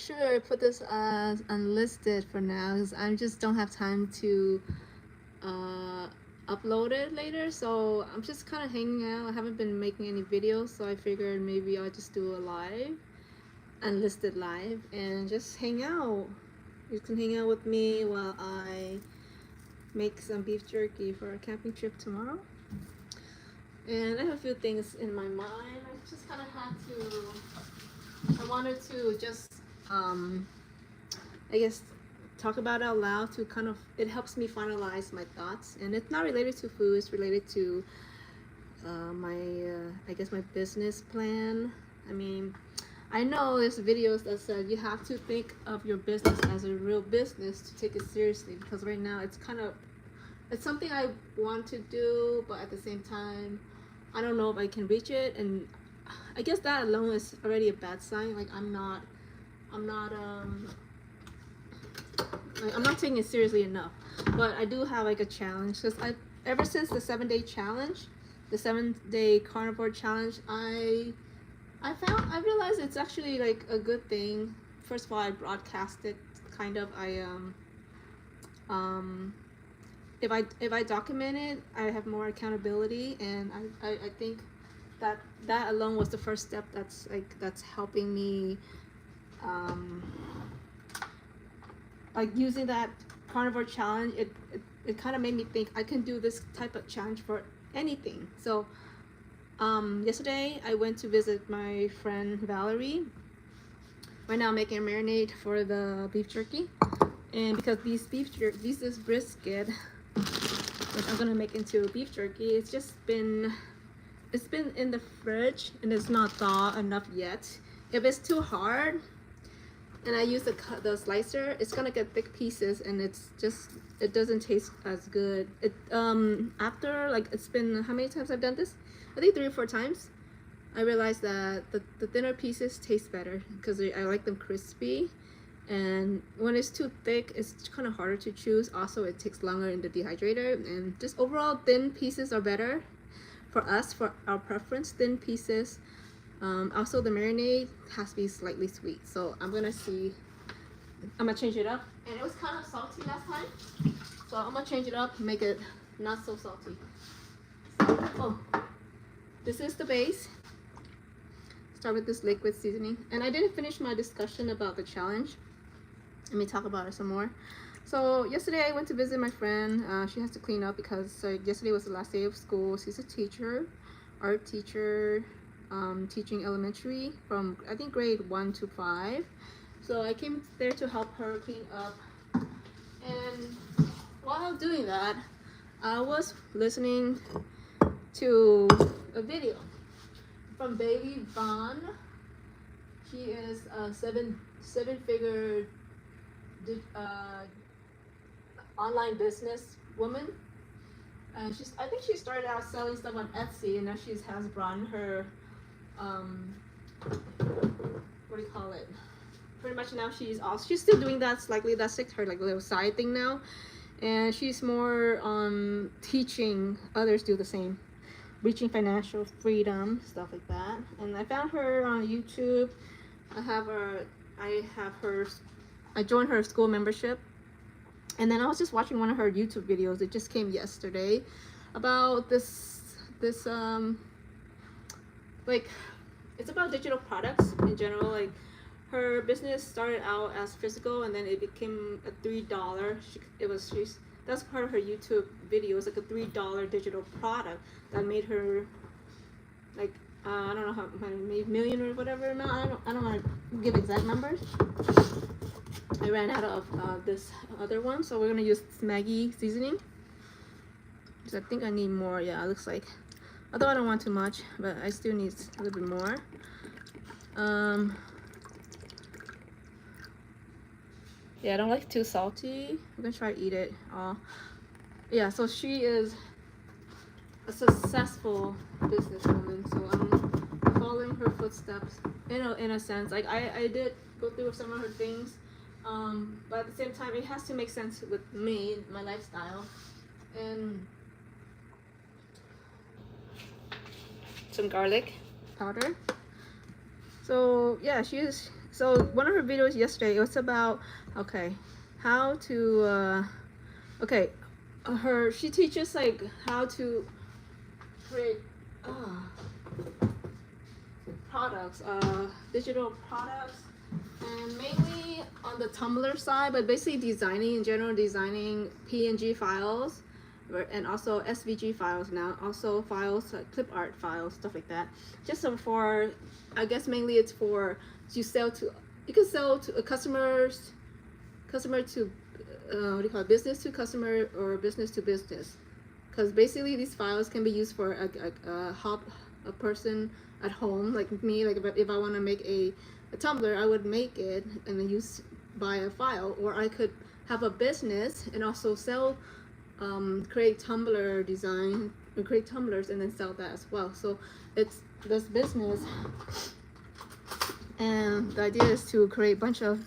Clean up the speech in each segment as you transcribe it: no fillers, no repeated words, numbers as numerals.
sure put this as unlisted for now because I just don't have time to uh, upload it later. So I'm just kind of hanging out. I haven't been making any videos, so I figured maybe I'll just do a live, unlisted live, and just hang out. You can hang out with me while I make some beef jerky for a camping trip tomorrow. And I have a few things in my mind. I just kind of had to. I wanted to just, I guess, talk about it out loud to kind of. It helps me finalize my thoughts, and it's not related to food. It's related to my, I guess, my business plan. I mean, I know there's videos that said you have to think of your business as a real business to take it seriously, because right now it's kind of, it's something I want to do, but at the same time I don't know if I can reach it. And I guess that alone is already a bad sign. Like I'm not like, I'm not taking it seriously enough. But I do have like a challenge, because I, ever since the 7-day challenge, the 7-day carnivore challenge, I realized it's actually like a good thing. First of all, I broadcast it, kind of. If I document it, I have more accountability, and I think that that alone was the first step that's helping me, like using that carnivore challenge. It kind of made me think I can do this type of challenge for anything. So yesterday I went to visit my friend Valerie. Right now I'm making a marinade for the beef jerky, and because this is brisket, which I'm gonna make into beef jerky. It's been in the fridge and it's not thawed enough yet. If it's too hard and I use the slicer, it's gonna get thick pieces, and it doesn't taste as good. It after, like, it's been, how many times I've done this? I think 3 or 4 times. I realized that the thinner pieces taste better because I like them crispy. And when it's too thick, it's kind of harder to choose. Also, it takes longer in the dehydrator, and just overall thin pieces are better for us, for our preference, thin pieces. Also, the marinade has to be slightly sweet, so I'm gonna change it up. And it was kind of salty last time, so I'm gonna change it up, make it not so salty. So, this is the base. Start with this liquid seasoning, and I didn't finish my discussion about the challenge. Let me talk about it some more. So yesterday I went to visit my friend. She has to clean up because yesterday was the last day of school. She's a teacher, art teacher, teaching elementary from, I think, grade 1 to 5. So I came there to help her clean up. And while doing that, I was listening to a video from Bailey Vaughn. She is a seven-figure online business woman, and I think she started out selling stuff on Etsy, and now she has broadened her what do you call it, pretty much now she's still doing that slightly. That's like her like little side thing now, and she's more teaching others do the same, reaching financial freedom, stuff like that. And I found her on YouTube. I joined her school membership, and then I was just watching one of her YouTube videos. It just came yesterday about this like, it's about digital products in general. Like, her business started out as physical, and then it became a $3. That's part of her YouTube videos, like a $3 digital product that made her, like, I don't know how many million or whatever amount. I don't want to give exact numbers. I ran out of this other one, so we're gonna use Maggi seasoning, because I think I need more. Yeah, it looks like, although I don't want too much, but I still need a little bit more. Yeah, I don't like too salty. I'm gonna try to eat it all. Yeah, so she is a successful businesswoman, so I'm following her footsteps in a sense. Like, I did go through some of her things, but at the same time it has to make sense with me, my lifestyle. And some garlic powder. So yeah, she is So one of her videos yesterday, it was about, okay, how to, she teaches like how to create products, digital products, and mainly on the Tumblr side, but basically designing in general, designing PNG files, and also SVG files now, also files, clip art files, stuff like that. Just for, I guess mainly it's for you sell to, you can sell to a customer to, what do you call it, business to customer or business to business. Because basically these files can be used for a person at home, like me, like if I want to make a Tumblr, I would make it and then buy a file, or I could have a business and also sell, create Tumblr design, or create Tumblrs and then sell that as well. So it's this business, and the idea is to create a bunch of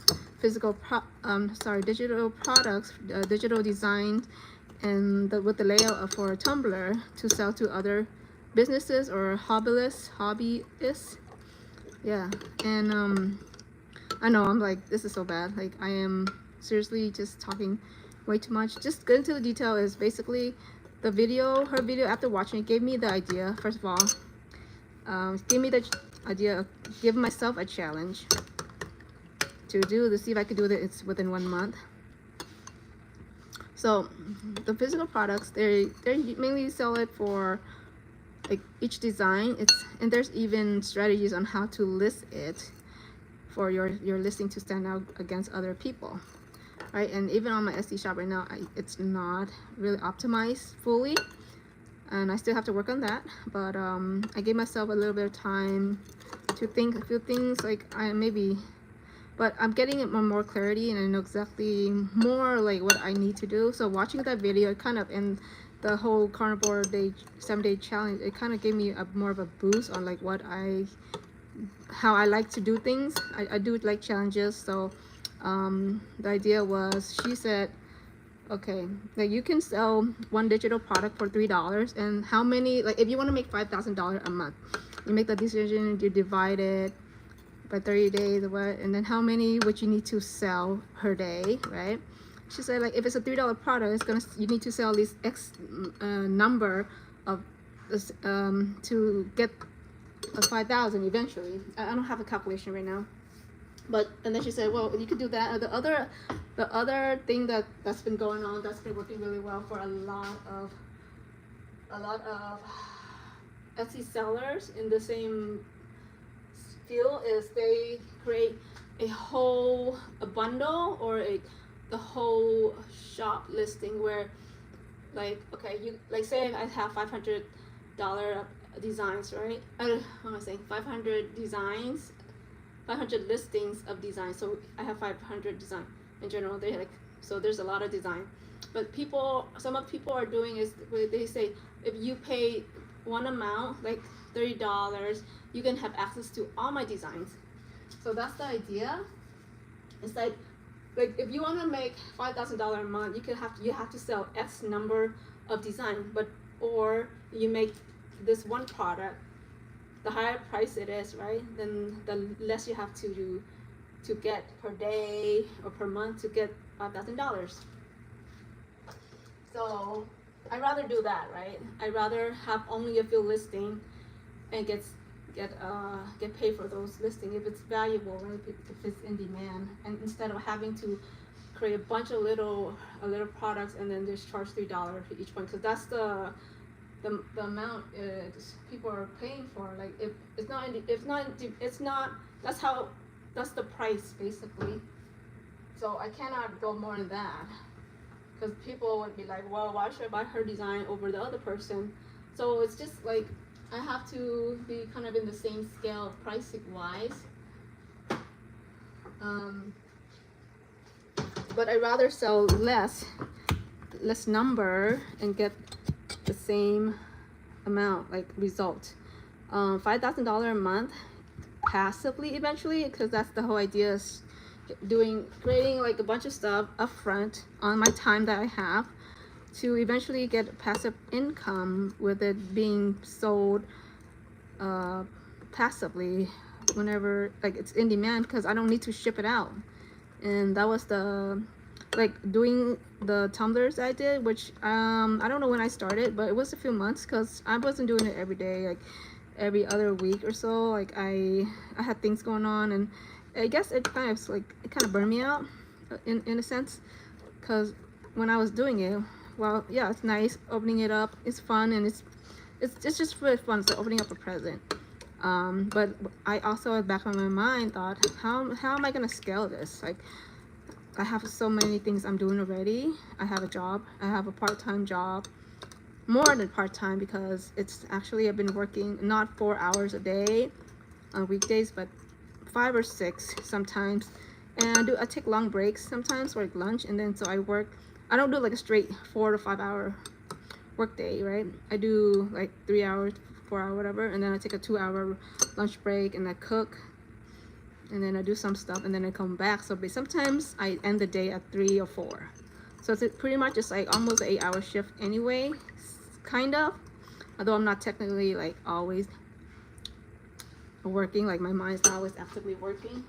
digital products, digital design, and with the layout for a Tumblr to sell to other businesses or hobbyists. Yeah, and I know I'm like, this is so bad. Like I am seriously just talking way too much. Just get into the detail. Is basically her video after watching it gave me the idea. First of all, gave me the idea of giving myself a challenge to see if I could do it within 1 month. So the physical products, they mainly sell it for like each design. And there's even strategies on how to list it for your listing to stand out against other people, right? And even on my Etsy shop right now, it's not really optimized fully, and I still have to work on that. But I gave myself a little bit of time to think a few things, like but I'm getting more clarity, and I know exactly more like what I need to do. So watching that video, kind of, and the whole carnivore 7-day challenge, it kind of gave me more of a boost on like how I like to do things. I do like challenges. So the idea was, she said, okay, like you can sell one digital product for $3, and how many, like if you want to make $5,000 a month, you make the decision, you divide it by 30 days or what, and then how many would you need to sell per day, right? She said, like if it's a $3 product, you need to sell at least X number of this to get a 5,000 eventually. I don't have a calculation right now, and then she said, well, you could do that. The other thing that's been going on, that's been working really well for a lot of Etsy sellers in the same field, is they create a bundle or the whole shop listing where, like, okay, you like say I have $500 designs, right? What am I saying? 500 designs, 500 listings of designs. So I have 500 design in general. So there's a lot of design. But some people are doing is they say, if you pay one amount, like $30, you can have access to all my designs. So that's the idea. It's like if you want to make $5,000 a month, you have to sell X number of design, or you make this one product, the higher price it is, right? Then the less you have to get per day or per month to get $5,000. So I'd rather do that, right? I'd rather have only a few listing and get paid for those listings if it's valuable, right? If it's in demand, and instead of having to create a bunch of little products and then just charge $3 for each one, because that's the amount people are paying for. Like that's the price basically. So I cannot go more than that, because people would be like, well, why should I buy her design over the other person? So it's just like I have to be kind of in the same scale pricing wise. But I'd rather sell less number and get the same amount, like result. $5,000 a month passively eventually, because that's the whole idea, is creating like a bunch of stuff upfront on my time that I have, to eventually get passive income with it being sold passively whenever like it's in demand, because I don't need to ship it out. And that was the like doing the tumblers I did, which I don't know when I started, but it was a few months, because I wasn't doing it every day, like every other week or so. Like I had things going on, and I guess it kind of burned me out in a sense, because when I was doing it, well, yeah, it's nice opening it up, it's fun, and it's just really fun. It's like opening up a present. But I also, at the back of my mind, thought, how am I gonna scale this? Like, I have so many things I'm doing already. I have a job. I have a part-time job, more than part-time, because it's actually, I've been working not 4 hours a day on weekdays, but 5 or 6 sometimes. And I take long breaks sometimes, like lunch, and then so I work. I don't do like a straight 4 to 5 hour work day, right? I do like 3 hours, 4 hours, whatever, and then I take a 2-hour lunch break, and I cook, and then I do some stuff, and then I come back. So sometimes I end the day at 3 or 4. So it's pretty much just like almost an 8-hour shift anyway, kind of. Although I'm not technically like always working, like my mind's not always actively working.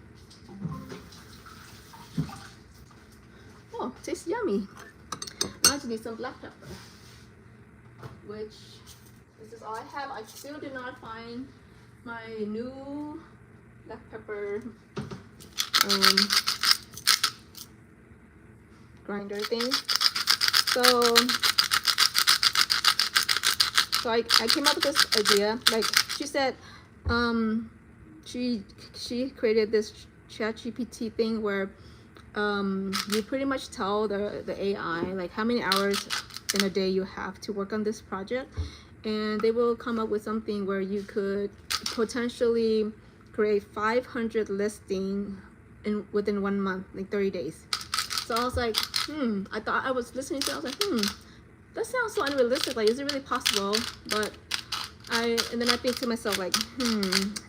Oh, tastes yummy. Now I just need some black pepper, which this is all I have. I still did not find my new black pepper grinder thing. So I came up with this idea. Like she said, she created this ChatGPT thing where you pretty much tell the AI like how many hours in a day you have to work on this project, and they will come up with something where you could potentially create 500 listings within 1 month, like 30 days. So I was like, I thought, I was listening to it, I was like, that sounds so unrealistic. Like, is it really possible? But and then I think to myself, like,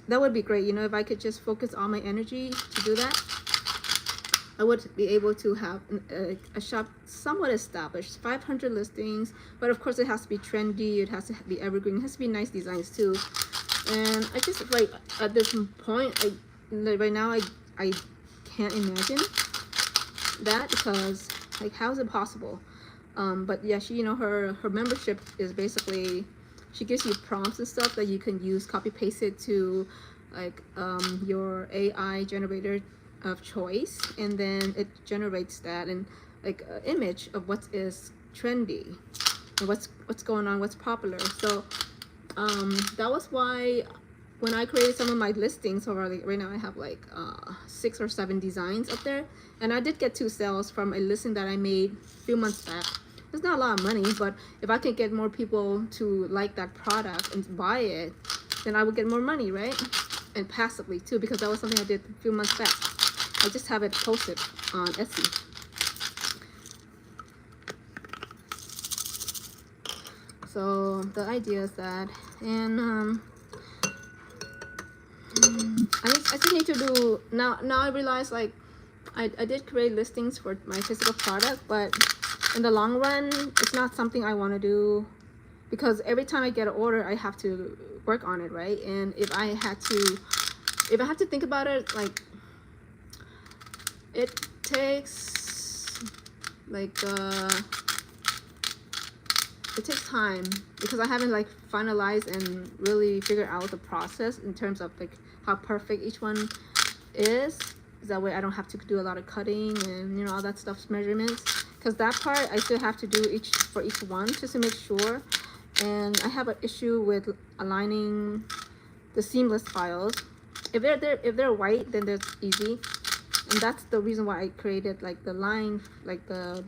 that would be great, you know, if I could just focus all my energy to do that. I would be able to have a shop somewhat established, 500 listings, but of course it has to be trendy, it has to be evergreen, it has to be nice designs too. And I just, like, at this point, right now, I can't imagine that, because, like, how is it possible? But yeah, she, you know, her membership is basically, she gives you prompts and stuff that you can use, copy paste it to, like, your AI generator of choice, and then it generates that and like an image of what is trendy and what's going on, what's popular. So that was why when I created some of my listings, so like right now I have like 6 or 7 designs up there, and I did get 2 sales from a listing that I made a few months back. It's not a lot of money, but if I can get more people to like that product and buy it, then I would get more money, right? And passively too, because that was something I did a few months back. I just have it posted on Etsy. So the idea is that, and I just need to do, now I realize, like, I did create listings for my physical product, but in the long run, it's not something I want to do, because every time I get an order, I have to work on it, right? And if I have to think about it, like, it takes like it takes time, because I haven't like finalized and really figured out the process in terms of like how perfect each one is. That way I don't have to do a lot of cutting and, you know, all that stuff's measurements, because that part I still have to do for each one just to make sure. And I have an issue with aligning the seamless files. If they're white, then that's easy. And that's the reason why I created like the line, like the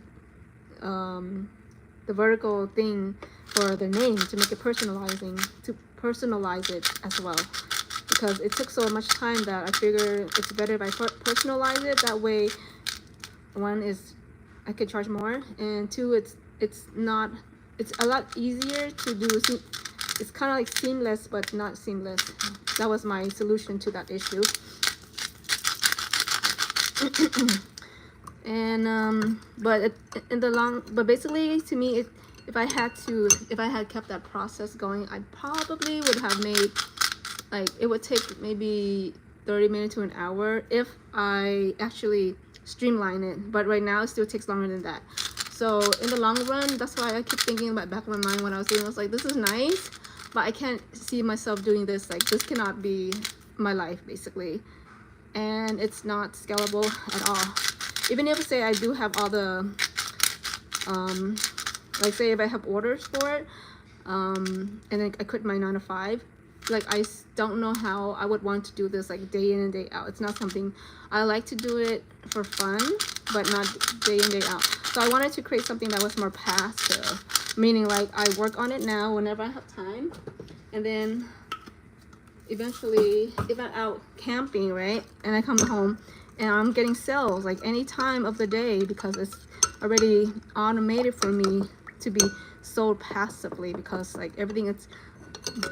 vertical thing for the name, to make it to personalize it as well. Because it took so much time that I figure it's better if I personalize it. That way, one is I could charge more, and 2, it's a lot easier to do. It's kind of like seamless, but not seamless. That was my solution to that issue. And but basically, to me, if I had kept that process going, I probably would have made, like, it would take maybe 30 minutes to an hour if I actually streamline it. But right now it still takes longer than that. So in the long run, that's why I keep thinking in the back of my mind when I was doing, I was like, this is nice, but I can't see myself doing this. Like, this cannot be my life, basically. And it's not scalable at all. Even if, say, I do have all the, like, say if I have orders for it, and then I quit my 9 to 5, like, I don't know how I would want to do this, like, day in and day out. It's not something I like to do it for fun, but not day in, day out. So I wanted to create something that was more passive, meaning like I work on it now whenever I have time, and then eventually if I'm out camping, right, and I come home and I'm getting sales like any time of the day, because it's already automated for me to be sold passively, because like everything is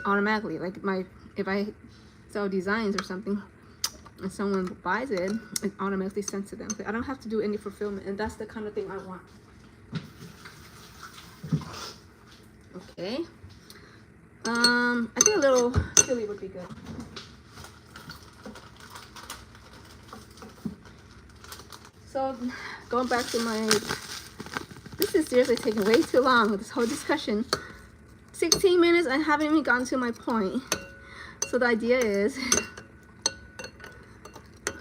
automatically, like if I sell designs or something and someone buys it, it automatically sends to them. So I don't have to do any fulfillment, and that's the kind of thing I want. Okay. I think a little chili would be good. So going back to my, this is seriously taking way too long with this whole discussion. 16 minutes, I haven't even gotten to my point. So the idea is,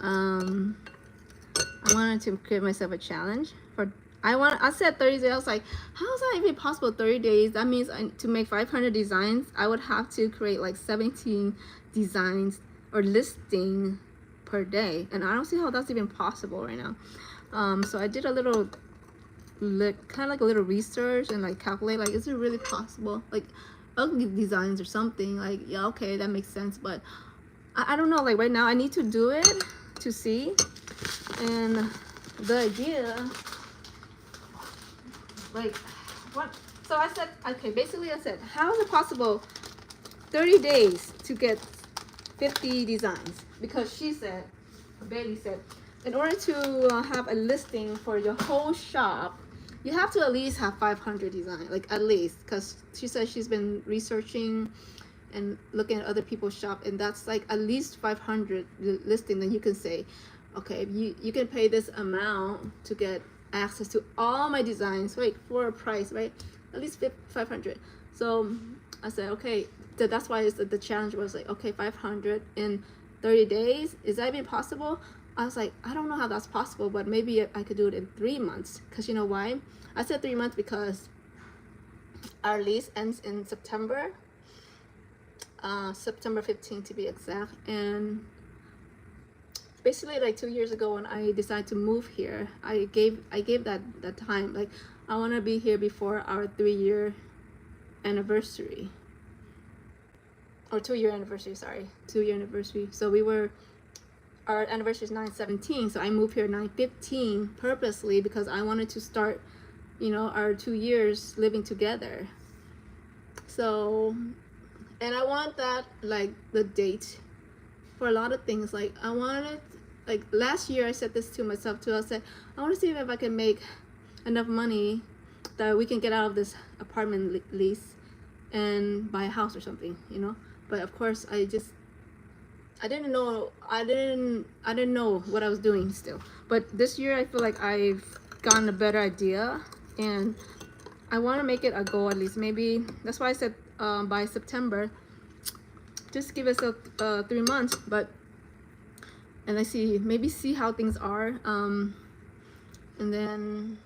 I wanted to create myself a challenge for, I said 30 days. I was like, how is that even possible? 30 days, that means to make 500 designs, I would have to create like 17 designs or listing per day, and I don't see how that's even possible right now. So I did a little, kind of like a little research and like calculate, like, is it really possible? Like ugly designs or something, like, yeah, okay, that makes sense, but I don't know, like right now I need to do it to see. And the idea, like, what, so I said, okay, basically I said, how is it possible 30 days to get 50 designs? Because she said, Bailey said, in order to have a listing for your whole shop, you have to at least have 500 designs, like at least, because she said she's been researching and looking at other people's shop, and that's like at least 500 listing. Then you can say, okay, you can pay this amount to get access to all my designs, right, for a price, right, at least 500. So I said, okay, that's why the challenge was like, okay, 500 in 30 days, is that even possible? I was like, I don't know how that's possible, but maybe I could do it in 3 months. Because you know why? I said 3 months because our lease ends in September, September 15th to be exact. And basically like 2 years ago when I decided to move here, I gave that time, like I want to be here before our 3-year anniversary, or 2-year anniversary, sorry, 2-year anniversary. So our anniversary is 9/17, so I moved here 9/15 purposely because I wanted to start, you know, our 2 years living together. So, and I want that, like, the date for a lot of things. Like, I wanted, like, last year I said this to myself too. I said, I want to see if I can make enough money that we can get out of this apartment lease and buy a house or something, you know. But of course, I didn't know what I was doing still. But this year I feel like I've gotten a better idea, and I want to make it a goal at least. Maybe that's why I said by September, just give us 3 months, but, and I maybe see how things are, and then,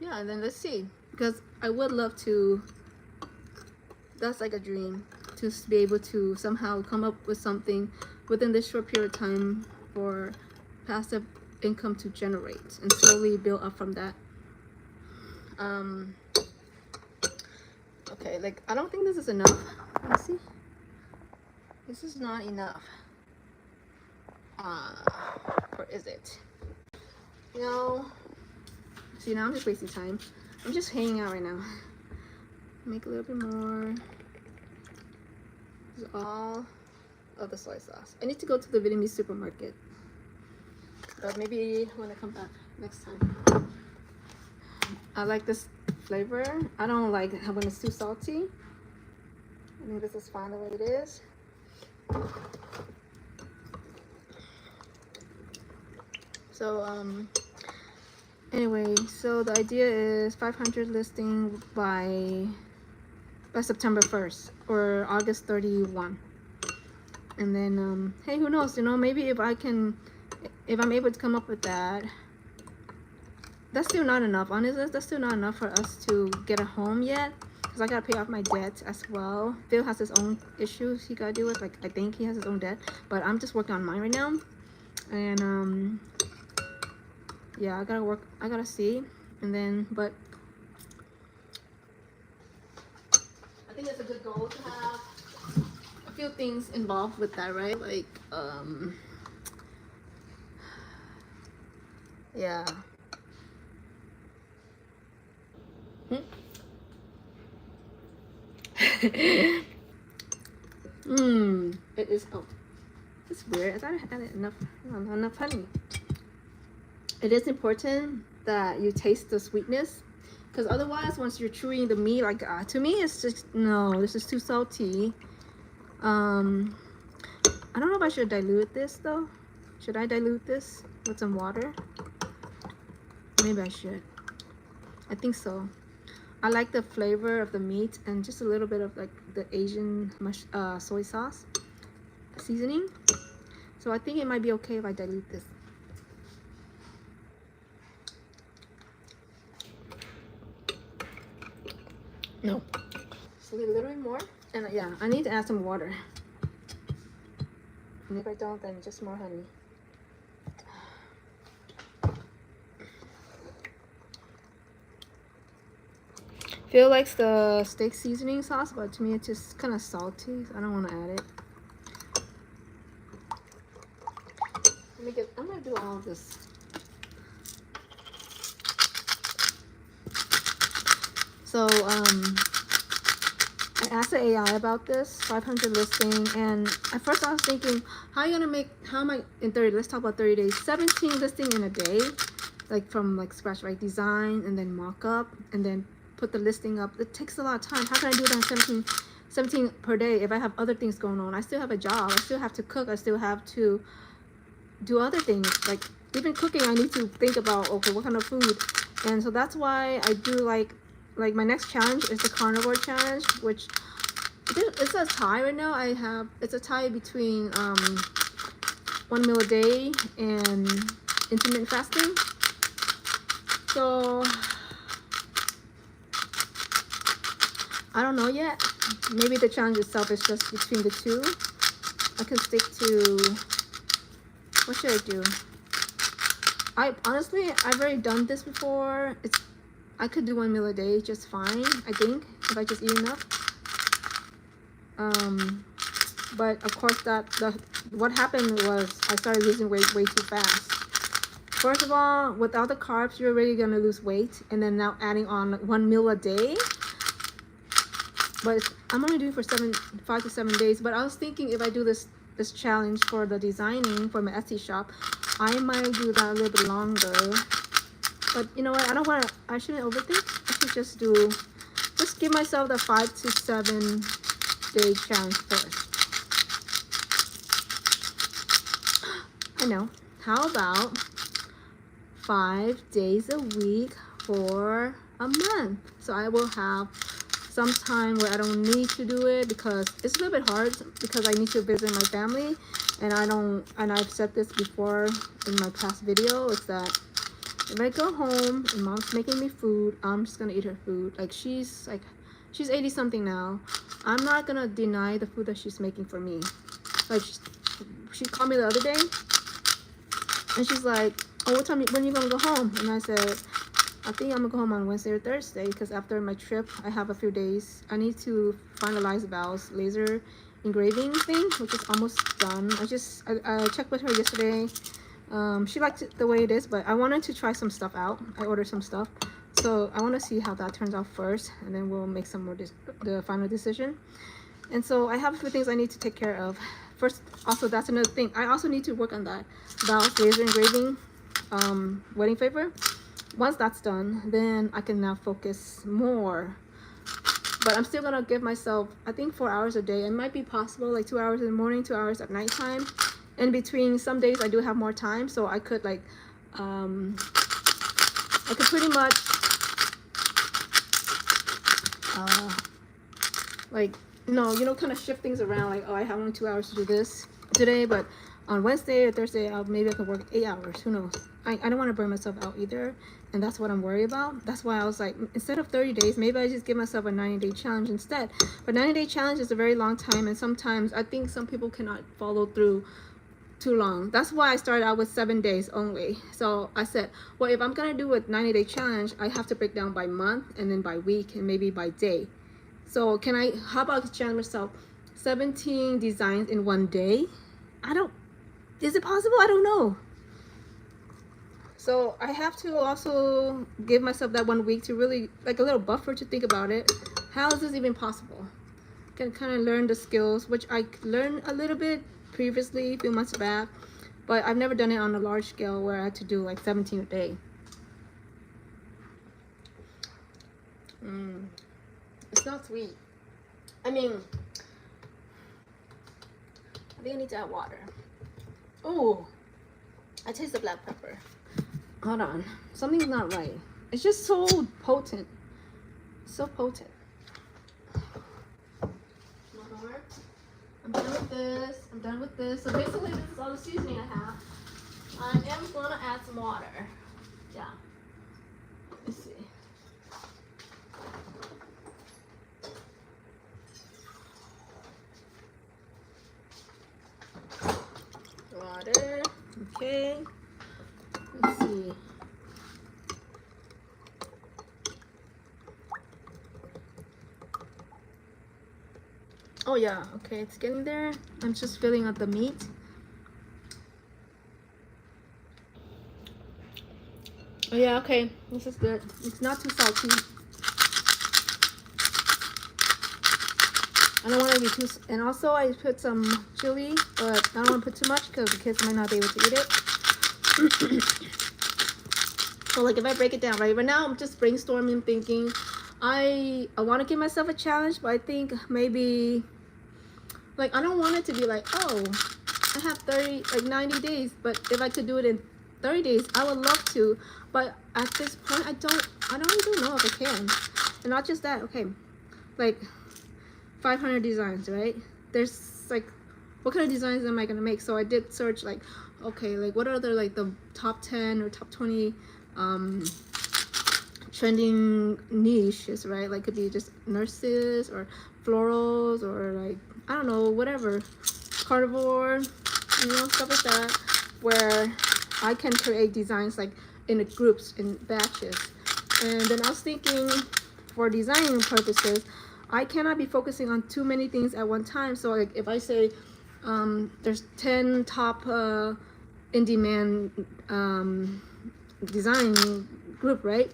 yeah, and then let's see, because I would love to, that's like a dream, to be able to somehow come up with something within this short period of time for passive income to generate and slowly build up from that. Okay, like, I don't think this is enough. Let me see. This is not enough. Or is it? No. See, now I'm just wasting time. I'm just hanging out right now. Make a little bit more. This is all of the soy sauce. I need to go to the Vietnamese supermarket, but maybe when I come back next time. I like this flavor. I don't like when it's too salty. I think this is fine the way it is. So anyway, so the idea is 500 listing by September 1st or August 31. And then hey, who knows, you know, maybe if I'm able to come up with that, that's still not enough. Honestly, that's still not enough for us to get a home yet, because I gotta pay off my debt as well. Phil has his own issues he gotta deal with. Like, I think he has his own debt, but I'm just working on mine right now. And yeah, I gotta see. And then, but I think it's a good goal to have a few things involved with that, right? Like yeah. It is, oh, it's weird. I thought I had enough honey. It is important that you taste the sweetness, because otherwise, once you're chewing the meat, like to me, it's just, no, this is too salty. I don't know if I should dilute this though. Should I dilute this with some water? Maybe I should. I think so. I like the flavor of the meat and just a little bit of like the Asian soy sauce seasoning. So I think it might be okay if I dilute this. No. Just a little bit more. And yeah, I need to add some water. And if I don't, then just more honey. Phil likes the steak seasoning sauce, but to me it's just kind of salty, so I don't want to add it. I'm gonna do all of this. So I asked the AI about this 500 listing, and at first I was thinking, how am I in 30, let's talk about 30 days, 17 listing in a day, like from like scratch, right? Design and then mock up and then put the listing up. It takes a lot of time. How can I do that 17 per day if I have other things going on? I still have a job. I still have to cook. I still have to do other things. Like even cooking, I need to think about, okay, what kind of food? And so that's why I do like my next challenge is the carnivore challenge, which it's a tie right now. It's a tie between 1 meal a day and intermittent fasting. So I don't know yet. Maybe the challenge itself is just between the two. I can stick to, what should I do? Honestly, I've already done this before. I could do 1 meal a day just fine, I think, if I just eat enough. But of course what happened was I started losing weight way too fast. First of all, without the carbs, you're already gonna lose weight, and then now adding on 1 meal a day. But I'm only doing for 5 to 7 days. But I was thinking if I do this challenge for the designing for my Etsy shop, I might do that a little bit longer. But you know what? I shouldn't overthink. I should just give myself the 5 to 7 day challenge first. I know. How about 5 days a week for a month? So I will have some time where I don't need to do it, because it's a little bit hard because I need to visit my family, and I've said this before in my past video, is that if I go home and mom's making me food, I'm just gonna eat her food. Like she's 80 something now. I'm not gonna deny the food that she's making for me. Like she called me the other day and she's like, oh, when are you gonna go home? And I said, I think I'm gonna go home on Wednesday or Thursday, because after my trip I have a few days. I need to finalize Val's laser engraving thing, which is almost done. I checked with her yesterday. She liked it the way it is, but I wanted to try some stuff out. I ordered some stuff, so I want to see how that turns out first, and then we'll make some more the final decision. And so I have a few things I need to take care of first. Also, that's another thing, I also need to work on that Val's laser engraving wedding favor. Once that's done, then I can now focus more. But I'm still gonna give myself, I think, 4 hours a day. It might be possible, like 2 hours in the morning, 2 hours at nighttime. In between, some days I do have more time, so I could like I could pretty much like, kind of shift things around. Like, oh, I have only 2 hours to do this today, but on Wednesday or Thursday, maybe I can work 8 hours. Who knows? I don't want to burn myself out either, and that's what I'm worried about. That's why I was like, instead of 30 days, maybe I just give myself a 90-day challenge instead. But 90-day challenge is a very long time, and sometimes I think some people cannot follow through too long. That's why I started out with 7 days only. So I said, well, if I'm gonna do a 90-day challenge, I have to break down by month, and then by week, and maybe by day. So how about I challenge myself 17 designs in 1 day? Is it possible? I don't know. So I have to also give myself that 1 week to really, like, a little buffer to think about it. How is this even possible? Can kind of learn the skills, which I learned a little bit previously, a few months back, but I've never done it on a large scale where I had to do like 17 a day. It's not sweet. I mean, I think I need to add water. Oh, I taste the black pepper. Hold on, something's not right. It's just so potent, so potent. More. I'm done with this. I'm done with this. So basically, this is all the seasoning I have. I am gonna add some water. Yeah. Let's see. Water. Okay. Let's see. Oh yeah, okay, it's getting there. I'm just filling out the meat. Oh yeah, okay, this is good. It's not too salty. I don't want to be too, and also I put some chili, but I don't want to put too much because the kids might not be able to eat it. So like if I break it down, right now I'm just brainstorming, thinking I want to give myself a challenge, but I think maybe, like, I don't want it to be like, oh, I have 90 days, but if I could do it in 30 days, I would love to. But at this point, I don't even know if I can. And not just that, okay, like 500 designs, right? There's like, what kind of designs am I gonna make? So I did search, like, okay, like what are the top 10 or top 20 trending niches, right? Like, could be just nurses or florals or like, I don't know, whatever, carnivore, stuff like that, where I can create designs like in groups, in batches. And then I was thinking, for designing purposes, I cannot be focusing on too many things at one time. So like if I say there's 10 top in-demand design group, right?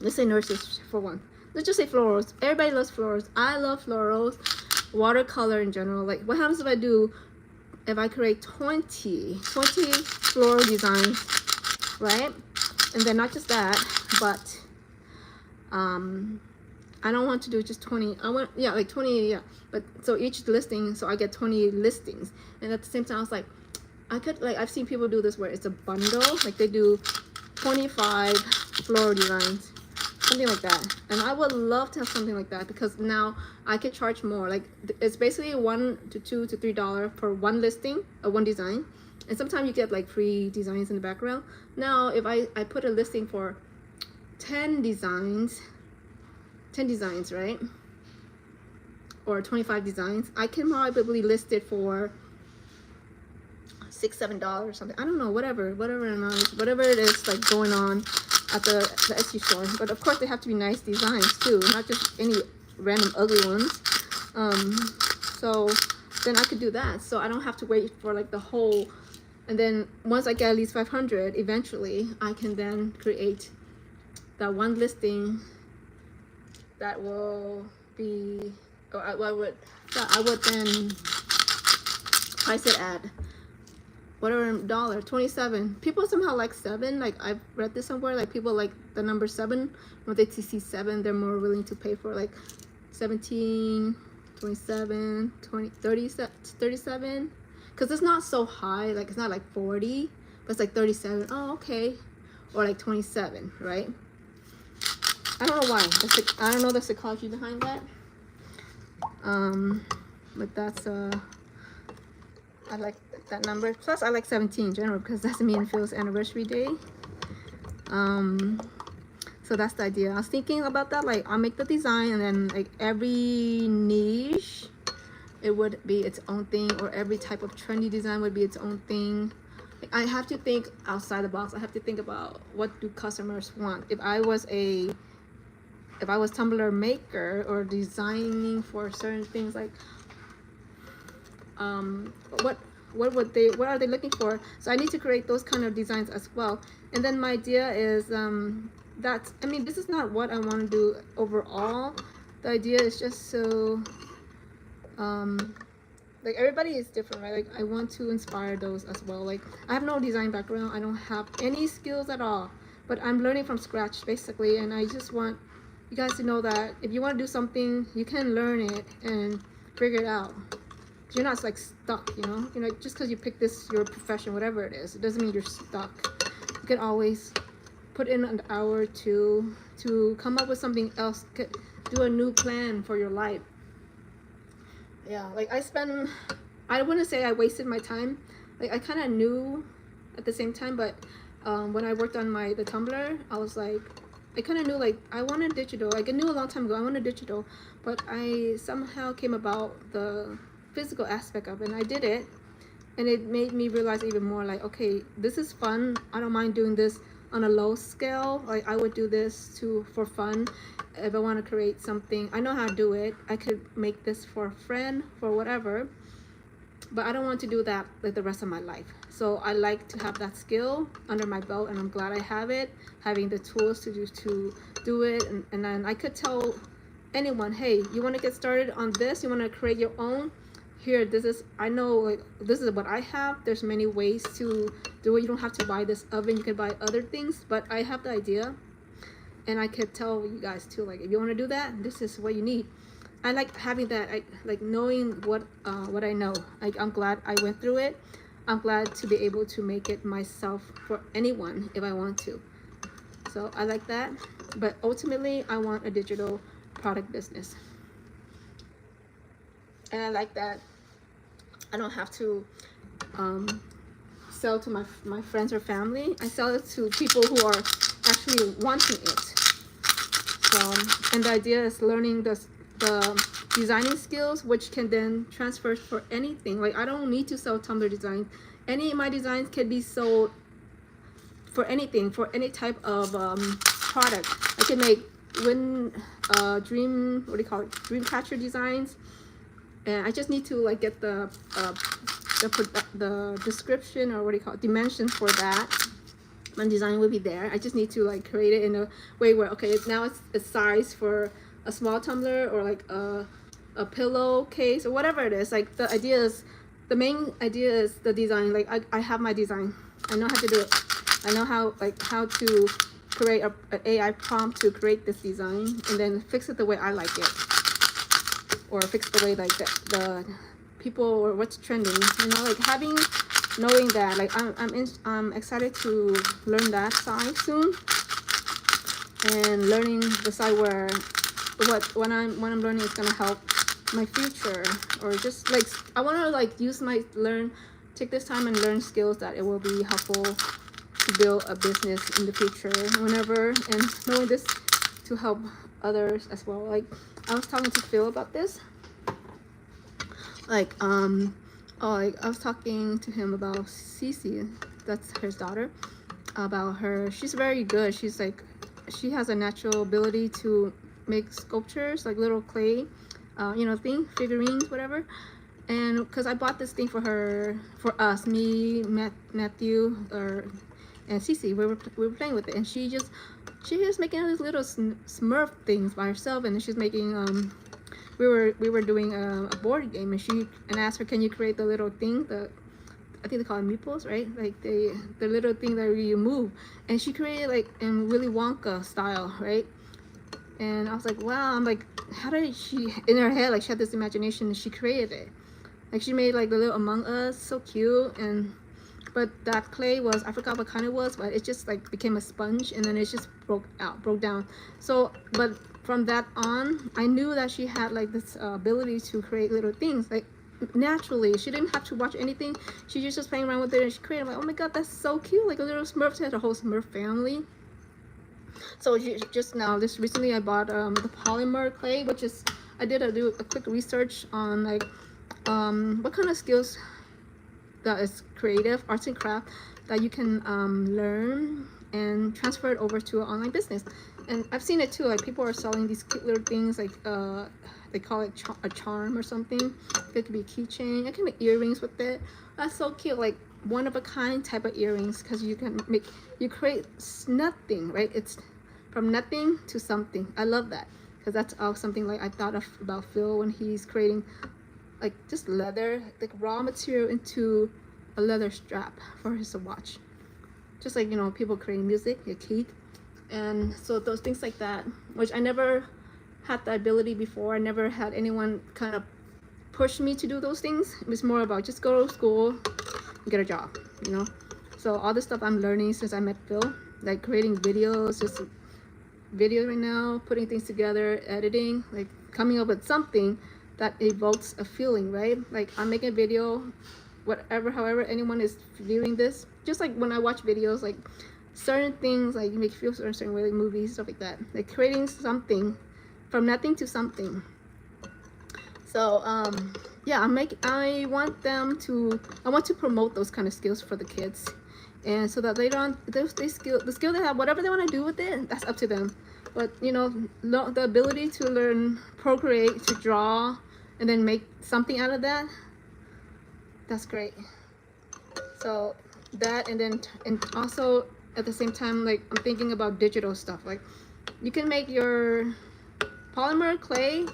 Let's say nurses for one. Let's just say florals. Everybody loves florals. I love florals. Watercolor in general. Like, what happens if I create 20 floral designs, right? And then not just that, but I don't want to do just 20. I want, yeah, like 20, yeah. But so each listing, so I get 20 listings. And at the same time, I was like, I could, like, I've seen people do this where it's a bundle, like they do 25 floral designs, something like that. And I would love to have something like that, because now I could charge more. Like, it's basically $1 to $2 to $3 per one listing, one design. And sometimes you get like free designs in the background. Now, if I put a listing for 10 designs, right? Or 25 designs, I can probably list it for $6, $7 or something. I don't know, whatever amount, whatever it is, like, going on at the Etsy store. But of course they have to be nice designs too, not just any random ugly ones. So then I could do that, so I don't have to wait for like the whole. And then once I get at least 500, eventually I can then create that one listing that will be, or I would then price it at whatever dollar, 27. People somehow like 7. Like, I've read this somewhere, like people like the number 7. When they see 7, they're more willing to pay for like 17, 27, 20, 30, 37. Because it's not so high, like it's not like 40, but it's like 37. Oh, okay. Or like 27, right? I don't know why. I don't know the psychology behind that. But that's I like that number. Plus, I like 17 in general because that's me and Phil's anniversary day. So that's the idea. I was thinking about that. Like, I'll make the design, and then like every niche, it would be its own thing, or every type of trendy design would be its own thing. I have to think outside the box. I have to think about what do customers want. If I was Tumblr maker or designing for certain things, like what are they looking for? So I need to create those kind of designs as well. And then my idea is that, I mean, this is not what I want to do overall. The idea is just so like everybody is different, right? Like I want to inspire those as well. Like I have no design background, I don't have any skills at all, but I'm learning from scratch basically, and I just want you guys to know that if you want to do something, you can learn it and figure it out. You're not like stuck, you know, just because you pick your profession, whatever it is, it doesn't mean you're stuck. You can always put in an hour or two to come up with something else, do a new plan for your life. Yeah, like I wouldn't say I wasted my time. Like I kind of knew at the same time, but when I worked on the Tumblr, I was like, I kind of knew like I wanted digital. Like I knew a long time ago I wanted digital, but I somehow came about the physical aspect of it, and I did it, and it made me realize even more like, okay, this is fun. I don't mind doing this on a low scale. Like I would do this for fun. If I want to create something, I know how to do it. I could make this for a friend, for whatever, but I don't want to do that like the rest of my life. So I like to have that skill under my belt, and I'm glad I have it, having the tools to do it. And then I could tell anyone, hey, you want to get started on this, you want to create your own, here, I know like this is what I have. There's many ways to do it. You don't have to buy this oven, you can buy other things, but I have the idea, and I could tell you guys too, like if you want to do that, this is what you need. I like having that, I like knowing what I know. Like I'm glad I went through it. I'm glad to be able to make it myself for anyone if I want to. So I like that, but ultimately I want a digital product business, and I like that I don't have to sell to my friends or family. I sell it to people who are actually wanting it. So, and the idea is learning the designing skills, which can then transfer for anything. Like I don't need to sell Tumblr designs. Any of my designs can be sold for anything, for any type of product. I can make dreamcatcher designs, and I just need to like get the description, or dimensions for that. My design will be there. I just need to like create it in a way where, okay, now it's a size for a small tumbler, or like a pillow case, or whatever it is. Like the main idea is the design. Like I have my design. I know how to do it. I know how to create an AI prompt to create this design, and then fix it the way I like it, or fix the way like the people, or what's trending, you know, like knowing that, like I'm excited to learn that side soon, and learning the side where what I'm learning is gonna help my future, or just like I want to like take this time and learn skills that it will be helpful to build a business in the future whenever, and knowing this to help others as well. Like I was talking to Phil about this, like I was talking to him about Cece, that's his daughter, about her. She's very good. She has a natural ability to make sculptures, like little clay figurines, whatever. And because I bought this thing for us, me, Matthew, and Cece, we were playing with it, and she was making all these little Smurf things by herself, and she's making we were doing a board game, and I asked her, can you create the little thing, I think they call it meeples, right? Like the little thing that you move, and she created like in Willy Wonka style, right? And I was like, wow. I'm like, how did she, in her head, like she had this imagination and she created it. Like she made like the little Among Us, so cute. And but that clay was, I forgot what kind it was, but it just like became a sponge, and then it just broke down. So, but from that on, I knew that she had like this ability to create little things like naturally. She didn't have to watch anything. She just was playing around with it, and she created. I'm like, oh my god, that's so cute, like a little Smurf. She had a whole Smurf family. So just now, this recently, I bought the polymer clay, which is, I did do a quick research on like what kind of skills that is creative arts and craft that you can learn and transfer it over to an online business. And I've seen it too, like people are selling these cute little things, like they call it a charm or something. It could be a keychain. I can make earrings with it. That's so cute, like one of a kind type of earrings, because you can make, you create nothing, right? It's from nothing to something. I love that, because that's something like I thought of about Phil when he's creating like just leather, like raw material into a leather strap for his watch. Just like, you know, people creating music, your key. And so those things like that, which I never had the ability before. I never had anyone kind of push me to do those things. It was more about just go to school, get a job, you know. So all the stuff I'm learning since I met Phil, like creating videos, just videos right now, putting things together, editing, like coming up with something that evokes a feeling, right? Like I'm making a video, whatever, however anyone is viewing this, just like when I watch videos, like certain things like you make you feel certain way, like movies, stuff like that, like creating something from nothing to something. So yeah, I want to promote those kind of skills for the kids, and so that later on the skill they have, whatever they want to do with it, that's up to them. But you know, the ability to learn, procreate, to draw, and then make something out of that, that's great. So that, and also at the same time, like I'm thinking about digital stuff. Like you can make your polymer clay.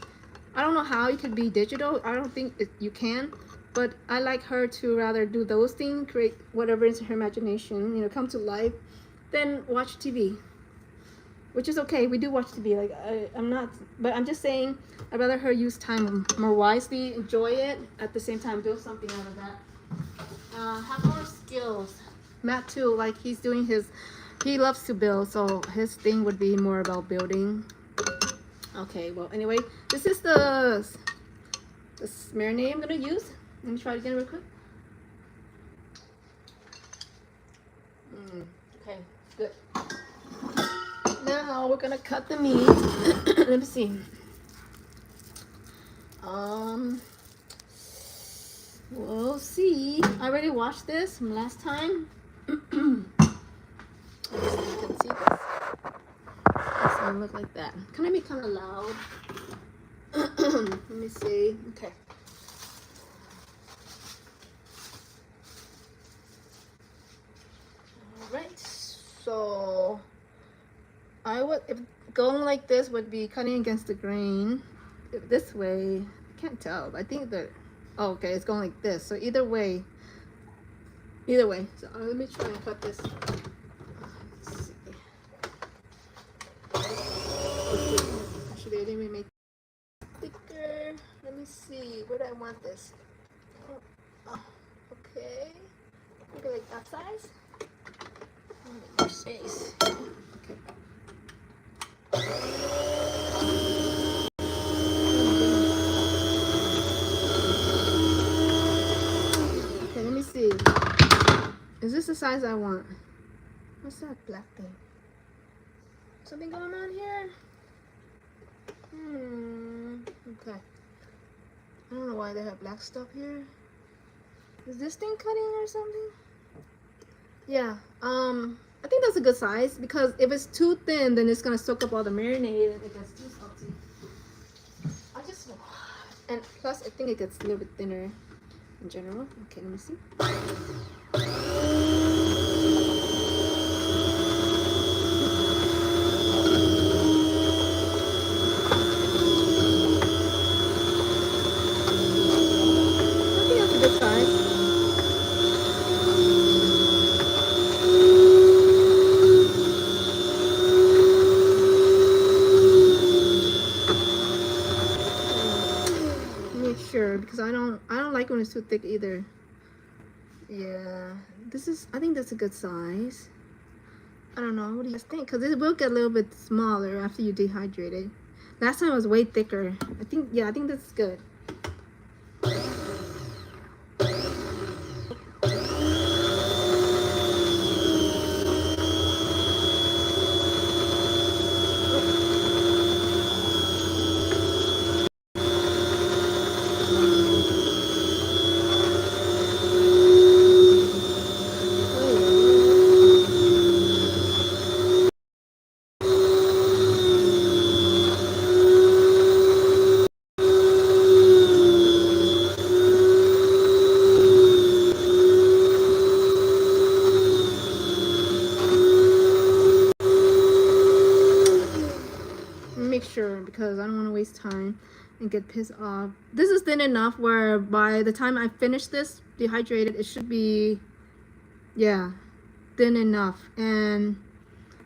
I don't know how it could be digital. I don't think you can, but I like her to rather do those things, create whatever is her imagination, you know, come to life, than watch TV. Which is okay, we do watch TV, like I'm not, but I'm just saying I'd rather her use time more wisely, enjoy it, at the same time build something out of that. Have more skills. Matt too, like he's doing his, he loves to build, so his thing would be more about building. Okay, well anyway, this is the marinade I'm gonna use. Let me try it again real quick. Okay, good. Now we're gonna cut the meat. Let me see. We'll see. I already washed this from last time. Let me see if you can see this. It's gonna look like that. Can I be kind of loud? Let me see. Okay. All right. So I would, if going like this would be cutting against the grain. If this way, I can't tell. I think that, oh, okay, it's going like this. So either way. So let me try and cut this. Let's see. Actually, I didn't make it thicker. Let me see. Where do I want this? Oh, okay. Maybe like that size. More space. Okay. Okay, let me see. Is this the size I want? What's that black thing? Something going on here? Okay. I don't know why they have black stuff here. Is this thing cutting or something? Yeah. I think that's a good size, because if it's too thin, then it's gonna soak up all the marinade and it gets too salty. And plus I think it gets a little bit thinner in general. Okay, let me see. I think that's a good size. Make sure, because I don't like when it's too thick either. Yeah, this is, I think that's a good size. I don't know, what do you guys think? Because it will get a little bit smaller after you dehydrate it. Last time it was way thicker. I think, yeah, I think that's good. Make sure, because I don't want to waste time and get pissed off. This is thin enough where by the time I finish this dehydrated, it should be, yeah, thin enough. And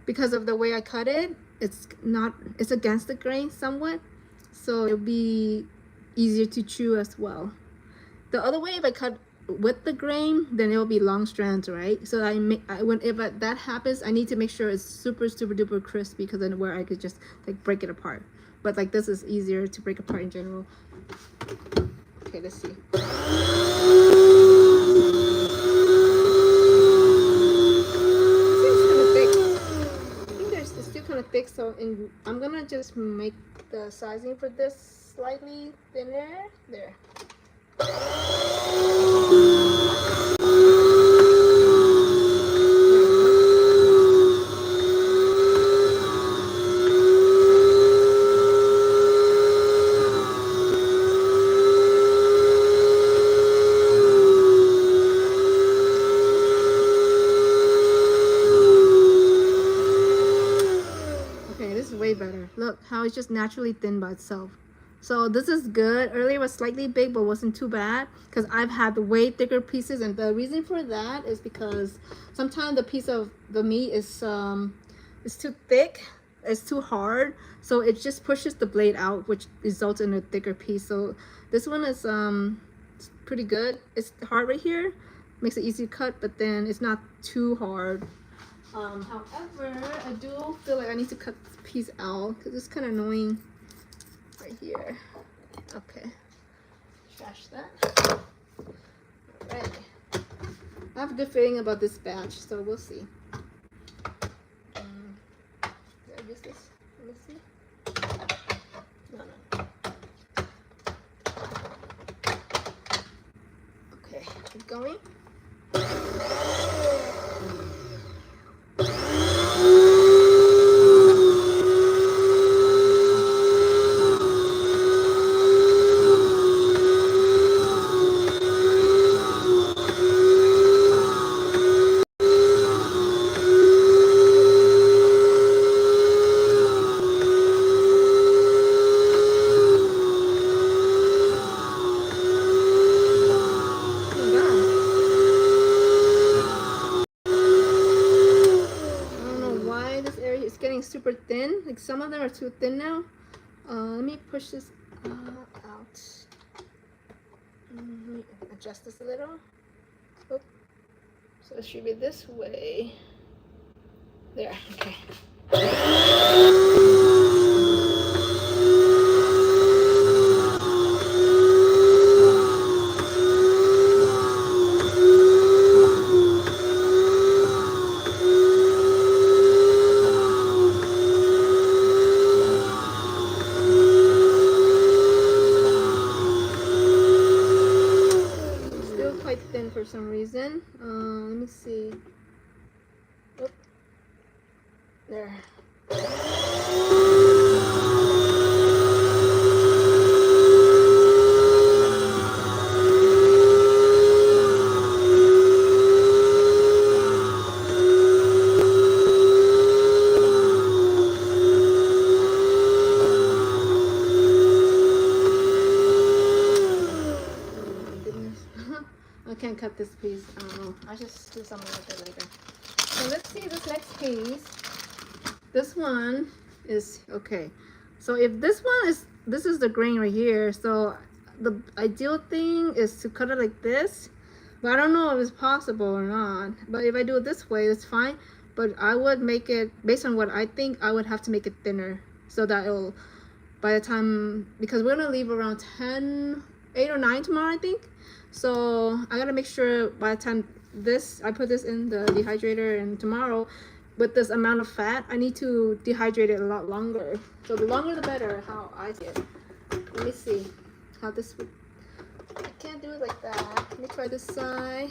because of the way I cut it, it's against the grain somewhat, so it'll be easier to chew as well. The other way, if I cut with the grain, then it'll be long strands, right? So if that happens, I need to make sure it's super duper crispy, because then where I could just like break it apart. But like this is easier to break apart in general. Okay, let's see. Kind of thick, so I'm gonna just make the sizing for this slightly thinner. There. Way better. Look how it's just naturally thin by itself. So this is good. Earlier it was slightly big, but wasn't too bad, because I've had way thicker pieces, and the reason for that is because sometimes the piece of the meat is too thick, it's too hard, so it just pushes the blade out, which results in a thicker piece. So this one is pretty good. It's hard right here, makes it easy to cut, but then it's not too hard. However, I do feel like I need to cut this piece out because it's kind of annoying right here. Okay, trash that. Alright, I have a good feeling about this batch, so we'll see. Did I use this? Let me see. No. Okay, keep going. Super thin, like some of them are too thin now. Let me push this out. Let me adjust this a little. Oop. So it should be this way. There, okay. For some reason. Let me see. Oop. There. I can't cut this piece. I don't know. I'll just do something like that later. So let's see this next piece. This one is okay. So if this is the grain right here. So the ideal thing is to cut it like this, But I don't know if it's possible or not. But if I do it this way, it's fine. But I would make it, based on what I think, I would have to make it thinner so that it'll, by the time, because we're gonna leave around 10, 8 or 9 tomorrow, I think. So I gotta make sure by the time I put this in the dehydrator, and tomorrow, with this amount of fat, I need to dehydrate it a lot longer. So the longer the better, how I see it. Let me see how this would, I can't do it like that. Let me try this side.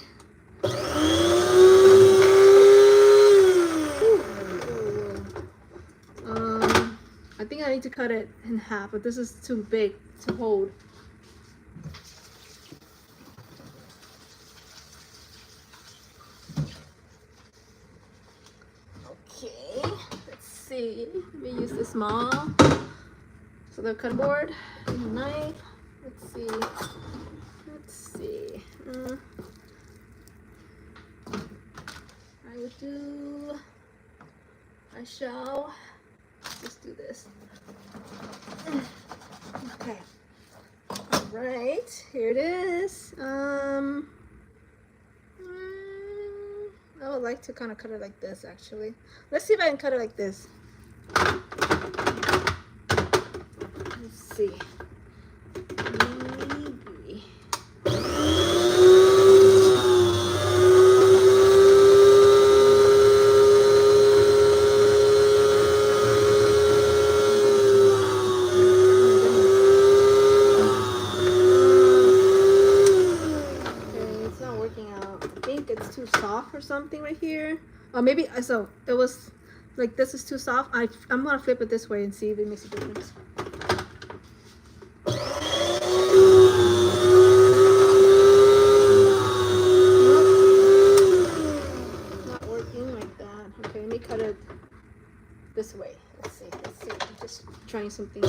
I think I need to cut it in half, but this is too big to hold. Okay, let's see. Let me use the small. So the cardboard and a knife. Let's see. Let's see. I shall just do this. Okay. All right. Here it is. I would like to kind of cut it like this, actually. Let's see if I can cut it like this. Let's see. Maybe. Too soft or something right here, or maybe so it was like this is too soft. I'm gonna flip it this way and see if it makes a difference. Not working like that. Okay, let me cut it this way. Let's see. I'm just trying something.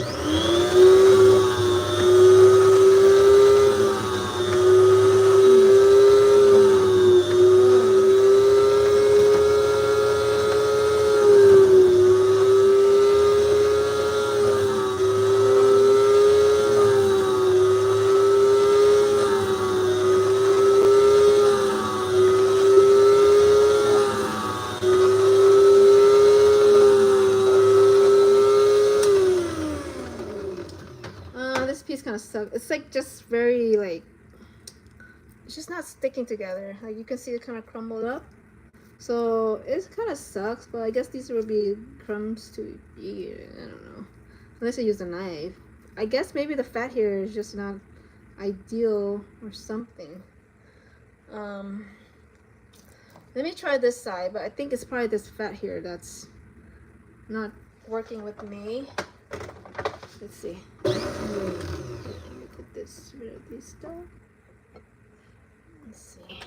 This piece kind of sucks. It's like just very like, it's just not sticking together. Like you can see it kind of crumbled up. So it kind of sucks, but I guess these will be crumbs to eat. I don't know. Unless I use a knife. I guess maybe the fat here is just not ideal or something. Let me try this side, but I think it's probably this fat here that's not working with me. Let's see. Let me put this, rid of this stuff. Let's see.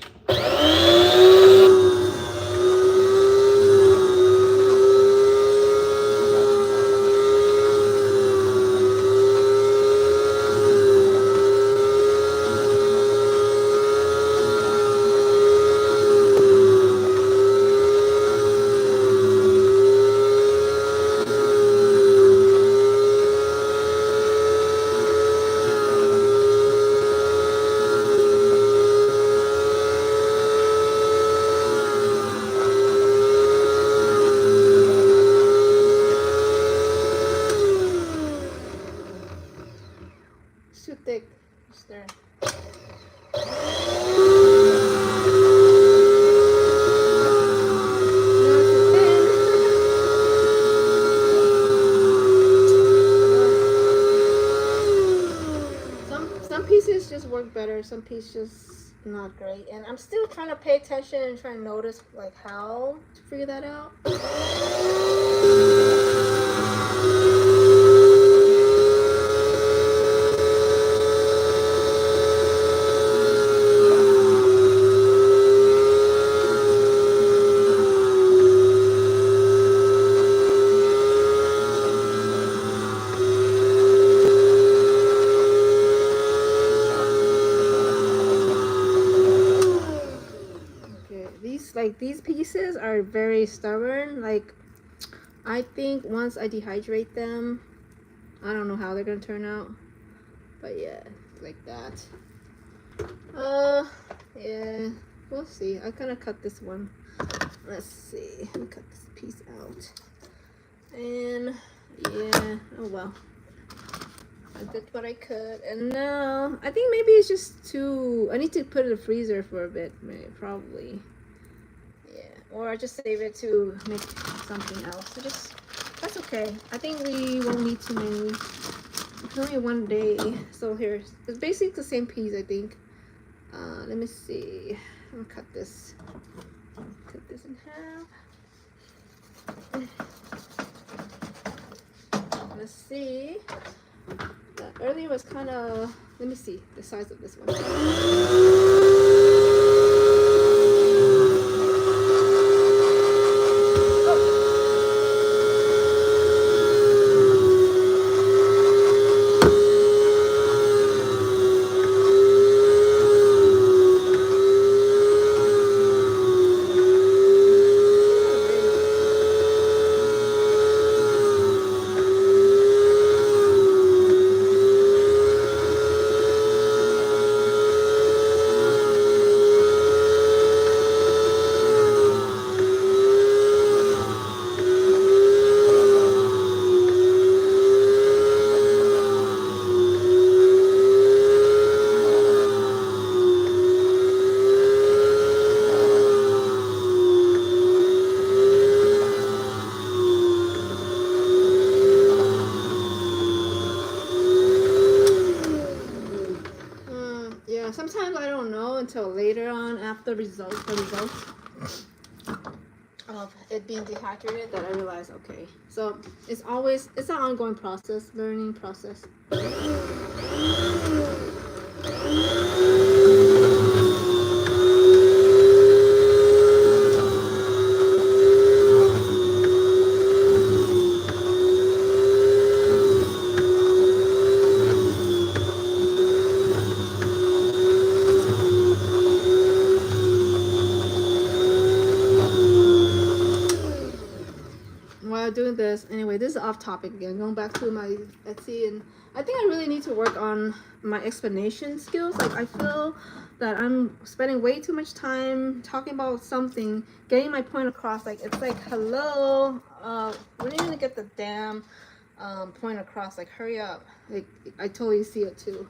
Too thick. Stir. Some pieces just work better. Some pieces just not great. And I'm still trying to pay attention and try to notice like how to figure that out. These pieces are very stubborn. Like I think once I dehydrate them, I don't know how they're gonna turn out, but yeah, like that. Yeah, we'll see. I kind of cut this one. Let's see. Let me cut this piece out. And yeah, oh well. I did what I could. And now, I think maybe it's just too... I need to put it in the freezer for a bit, maybe, probably. Yeah, or I just save it to make something else. So just... That's okay. I think we won't need too many. It's only one day. So here, it's basically the same piece, I think. Let me see. I'm gonna cut this. Cut this in half. Let's see. The earlier was kind of. Let me see the size of this one. Yeah, sometimes I don't know until later on after the results of it being dehydrated that I realize, okay. So it's an ongoing process, learning process. While doing this, anyway, this is off topic again. Going back to my Etsy, and I think I really need to work on my explanation skills. Like I feel that I'm spending way too much time talking about something, getting my point across. Like it's like, hello, when are you gonna get the damn point across? Like hurry up. Like I totally see it too.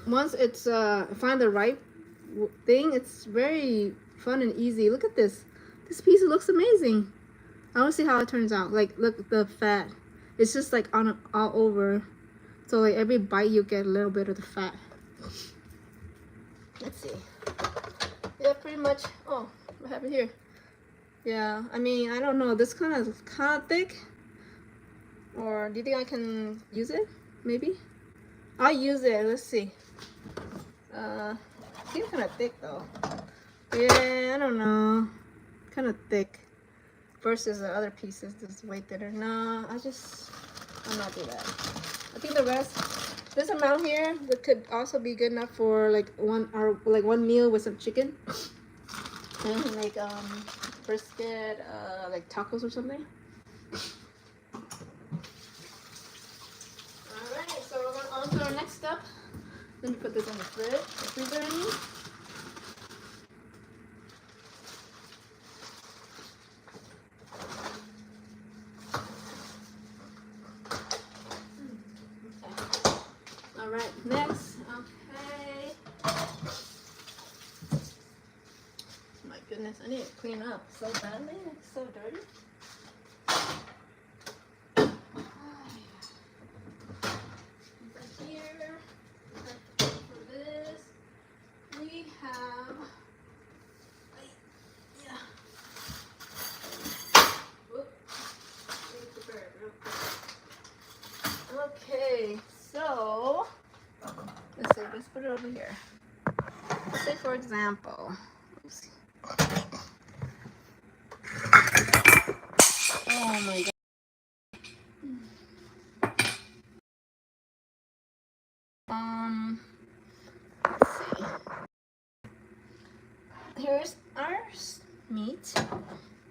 Once it's find the right thing, it's very fun and easy. Look at this. This piece looks amazing. I want to see how it turns out. Like look, the fat. It's just like on all over. So like every bite you get a little bit of the fat. Let's see. Yeah, pretty much. Oh, what happened here? Yeah, I mean, I don't know. This kind of thick. Or do you think I can use it? Maybe. I'll use it. Let's see. Seems kind of thick though. Yeah, I don't know. Kind of thick. Versus the other pieces, this is way thinner. No, I'll not do that. I think the rest, this amount here, that could also be good enough for like one meal with some chicken. And like brisket, like tacos or something. Alright, so we're going on to our next step. Let me put this in the freezer. I mean. Alright, next. Okay. My goodness, I need to clean up so badly. It's so dirty. let's put it over here. Let's say, for example, oops. Oh my god. Let's see. Here's our meat,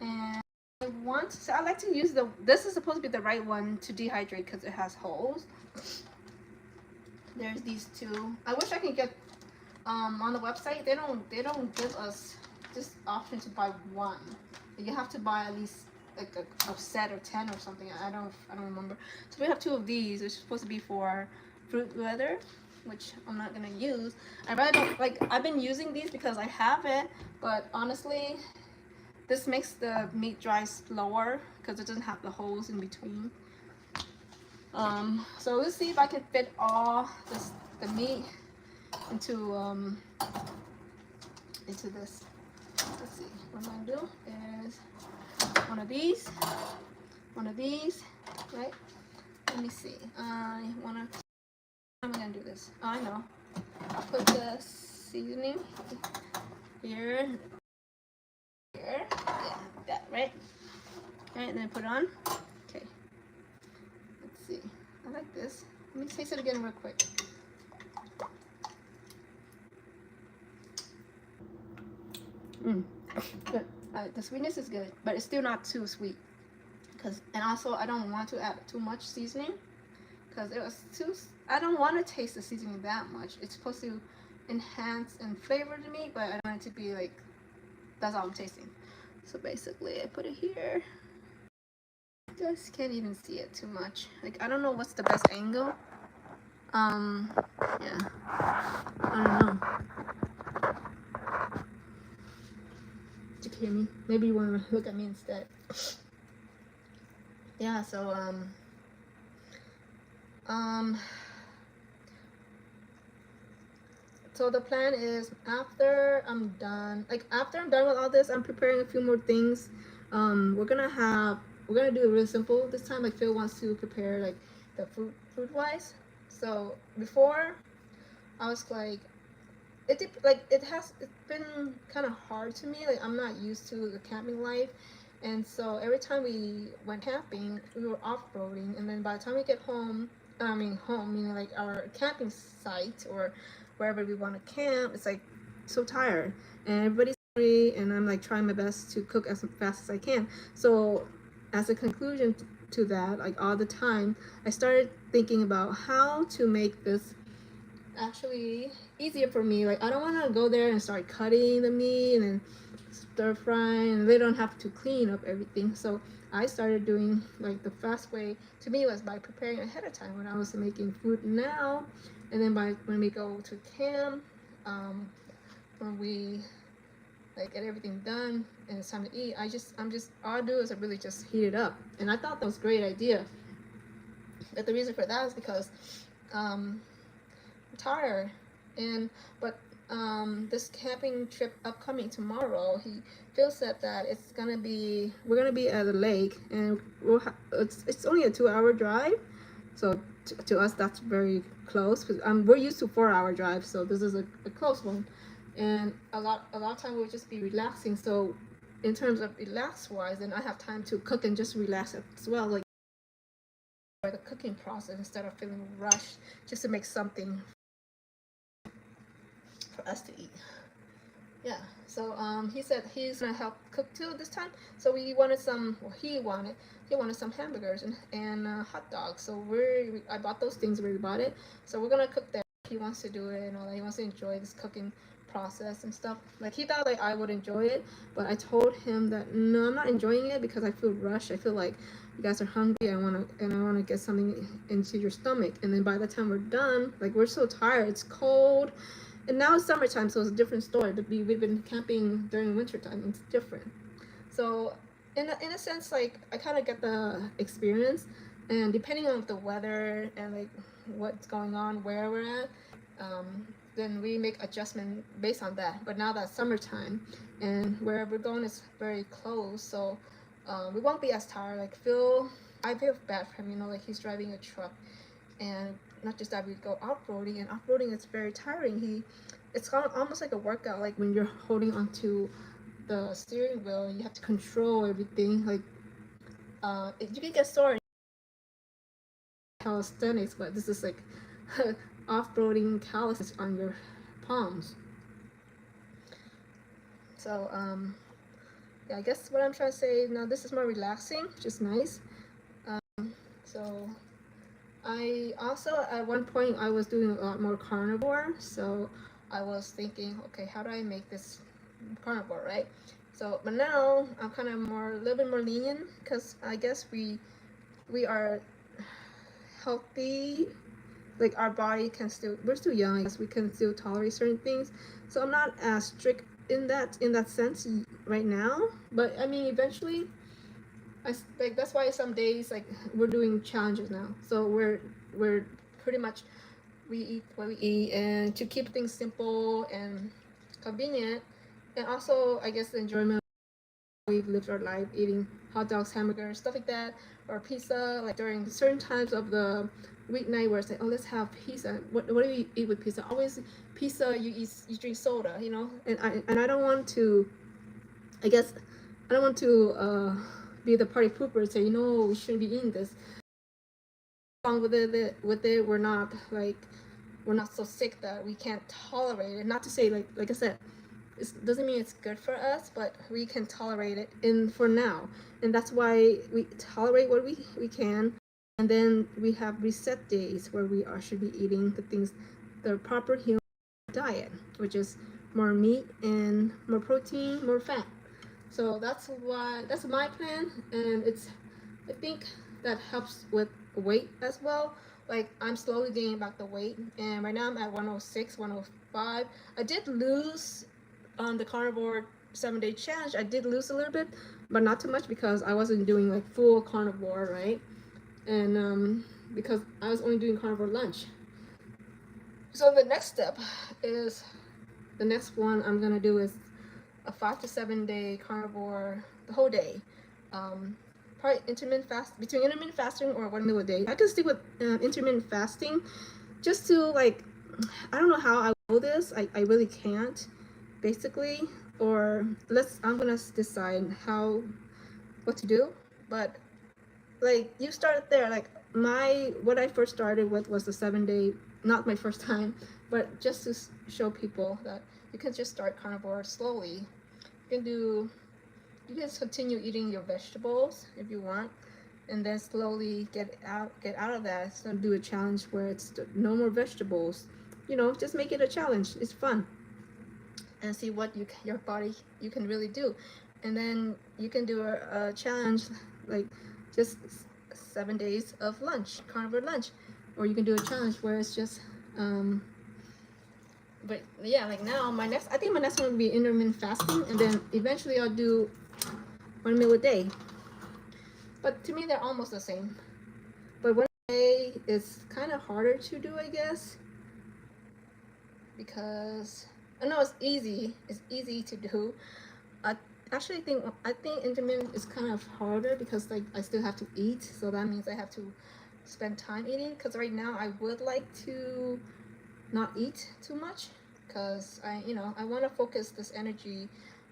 and I like to use this is supposed to be the right one to dehydrate because it has holes. There's these two. I wish I could get on the website. They don't give us this option to buy one. You have to buy at least like a set or 10 or something. I don't remember. So we have two of these. It's supposed to be for fruit leather, which I'm not gonna use. I really don't like. I've been using these because I have it, but honestly, this makes the meat dry slower because it doesn't have the holes in between. So let's see if I can fit all the meat into this. Let's see. What I'm gonna do is one of these, right? Let me see. How am I gonna do this? Oh, I know. I'll put the seasoning here. Yeah, that right. Right, and then put it on. Okay. Let's see. I like this. Let me taste it again real quick. Good. The sweetness is good, but it's still not too sweet. And also I don't want to add too much seasoning because it was too. I don't want to taste the seasoning that much. It's supposed to enhance and flavor the meat, but I don't want it to be like that's all I'm tasting. So basically, I put it here. You guys can't even see it too much. Like I don't know what's the best angle. Yeah, I don't know. You can hear me? Maybe you want to look at me instead. Yeah. So the plan is after I'm done with all this, I'm preparing a few more things. We're gonna do it really simple this time. Like Phil wants to prepare like the food wise. So before I was like, it's been kind of hard to me. Like I'm not used to the camping life, and so every time we went camping, we were off-roading, and then by the time we get home, home meaning like our camping site or wherever we want to camp, it's like so tired, and everybody's hungry, and I'm like trying my best to cook as fast as I can. So as a conclusion to that, like all the time, I started thinking about how to make this actually easier for me. Like I don't want to go there and start cutting the meat and then stir frying, and they don't have to clean up everything. So I started doing like the fast way to me was by preparing ahead of time when I was making food now, and then when we go to camp, when we like get everything done and it's time to eat, all I do is I really just heat it up, and I thought that was a great idea. But the reason for that is because I'm tired, but this camping trip upcoming tomorrow, Phil said that we're gonna be at a lake, and it's only a 2-hour drive, so to us that's very close because we're used to 4-hour drive, so this is a close one, and a lot of time we'll just be relaxing. So in terms of relax wise, then I have time to cook and just relax as well, like for the cooking process instead of feeling rushed just to make something for us to eat. Yeah, so he said he's gonna help cook too this time. So he wanted some some hamburgers and hot dogs. So I bought those things where we bought it. So we're gonna cook there. He wants to do it and all that. He wants to enjoy this cooking process and stuff. Like he thought like I would enjoy it, but I told him that no, I'm not enjoying it because I feel rushed. I feel like you guys are hungry. I wanna get something into your stomach. And then by the time we're done, like we're so tired. It's cold. And now it's summertime, so it's a different story. We've been camping during winter time. It's different. So in a sense, like I kind of get the experience, and depending on the weather and like what's going on, where we're at, then we make adjustment based on that. But now that's summertime, and where we're going is very close, so we won't be as tired. Like I feel bad for him, like he's driving a truck, and not just that, we go off-roading, and off-roading is very tiring. It's almost like a workout, like when you're holding onto the steering wheel, you have to control everything. Like you can get sore in calisthenics, but this is like off-roading calluses on your palms. So yeah, I guess what I'm trying to say now, this is more relaxing, which is nice. So I also, at one point, I was doing a lot more carnivore, so I was thinking, okay, how do I make this carnivore, right? So, but now I'm kind of a little bit more lenient, because I guess we are healthy, like our body can still, we're still young, I guess we can still tolerate certain things. So I'm not as strict in that sense right now, but I mean, eventually, like that's why some days like we're doing challenges now. So we're pretty much, we eat what we eat, and to keep things simple and convenient, and also I guess the enjoyment we've lived our life eating hot dogs, hamburgers, stuff like that, or pizza, like during certain times of the weeknight where it's like, oh, let's have pizza. What do you eat with pizza? Always pizza, you drink soda, you know. And I don't want to, I guess I don't want to be the party pooper and say, you know, we shouldn't be eating this. Along with it, we're not so sick that we can't tolerate it. Not to say, like I said, it doesn't mean it's good for us, but we can tolerate it for now. And that's why we tolerate what we can. And then we have reset days where we should be eating the proper human diet, which is more meat and more protein, more fat. So that's my plan, and I think that helps with weight as well. Like I'm slowly gaining back the weight, and right now I'm at 106, 105. I did lose on the carnivore 7-day challenge. I did lose a little bit, but not too much because I wasn't doing like full carnivore, right? And because I was only doing carnivore lunch. So the next step is, the next one I'm gonna do is a 5 to 7 day carnivore, the whole day. Probably between intermittent fasting or 1 meal a day. I can stick with intermittent fasting, just to like, I don't know how I will do this. I really can't, basically. Or I'm gonna decide what to do. But like you start there. Like what I first started with was the 7-day. Not my first time, but just to show people that you can just start carnivore slowly. You can continue eating your vegetables if you want, and then slowly get out of that. So do a challenge where it's no more vegetables. You know, just make it a challenge. It's fun, and see what your body you can really do. And then you can do a challenge like just 7 days of lunch, carnivore lunch, or you can do a challenge where it's just but yeah, like now I think my next one will be intermittent fasting, and then eventually I'll do 1 meal a day. But to me, they're almost the same. But 1 day is kind of harder to do, I guess, because I know it's easy. It's easy to do. I think intermittent is kind of harder because like I still have to eat, so that means I have to spend time eating. Because right now I would like to not eat too much, because I want to focus this energy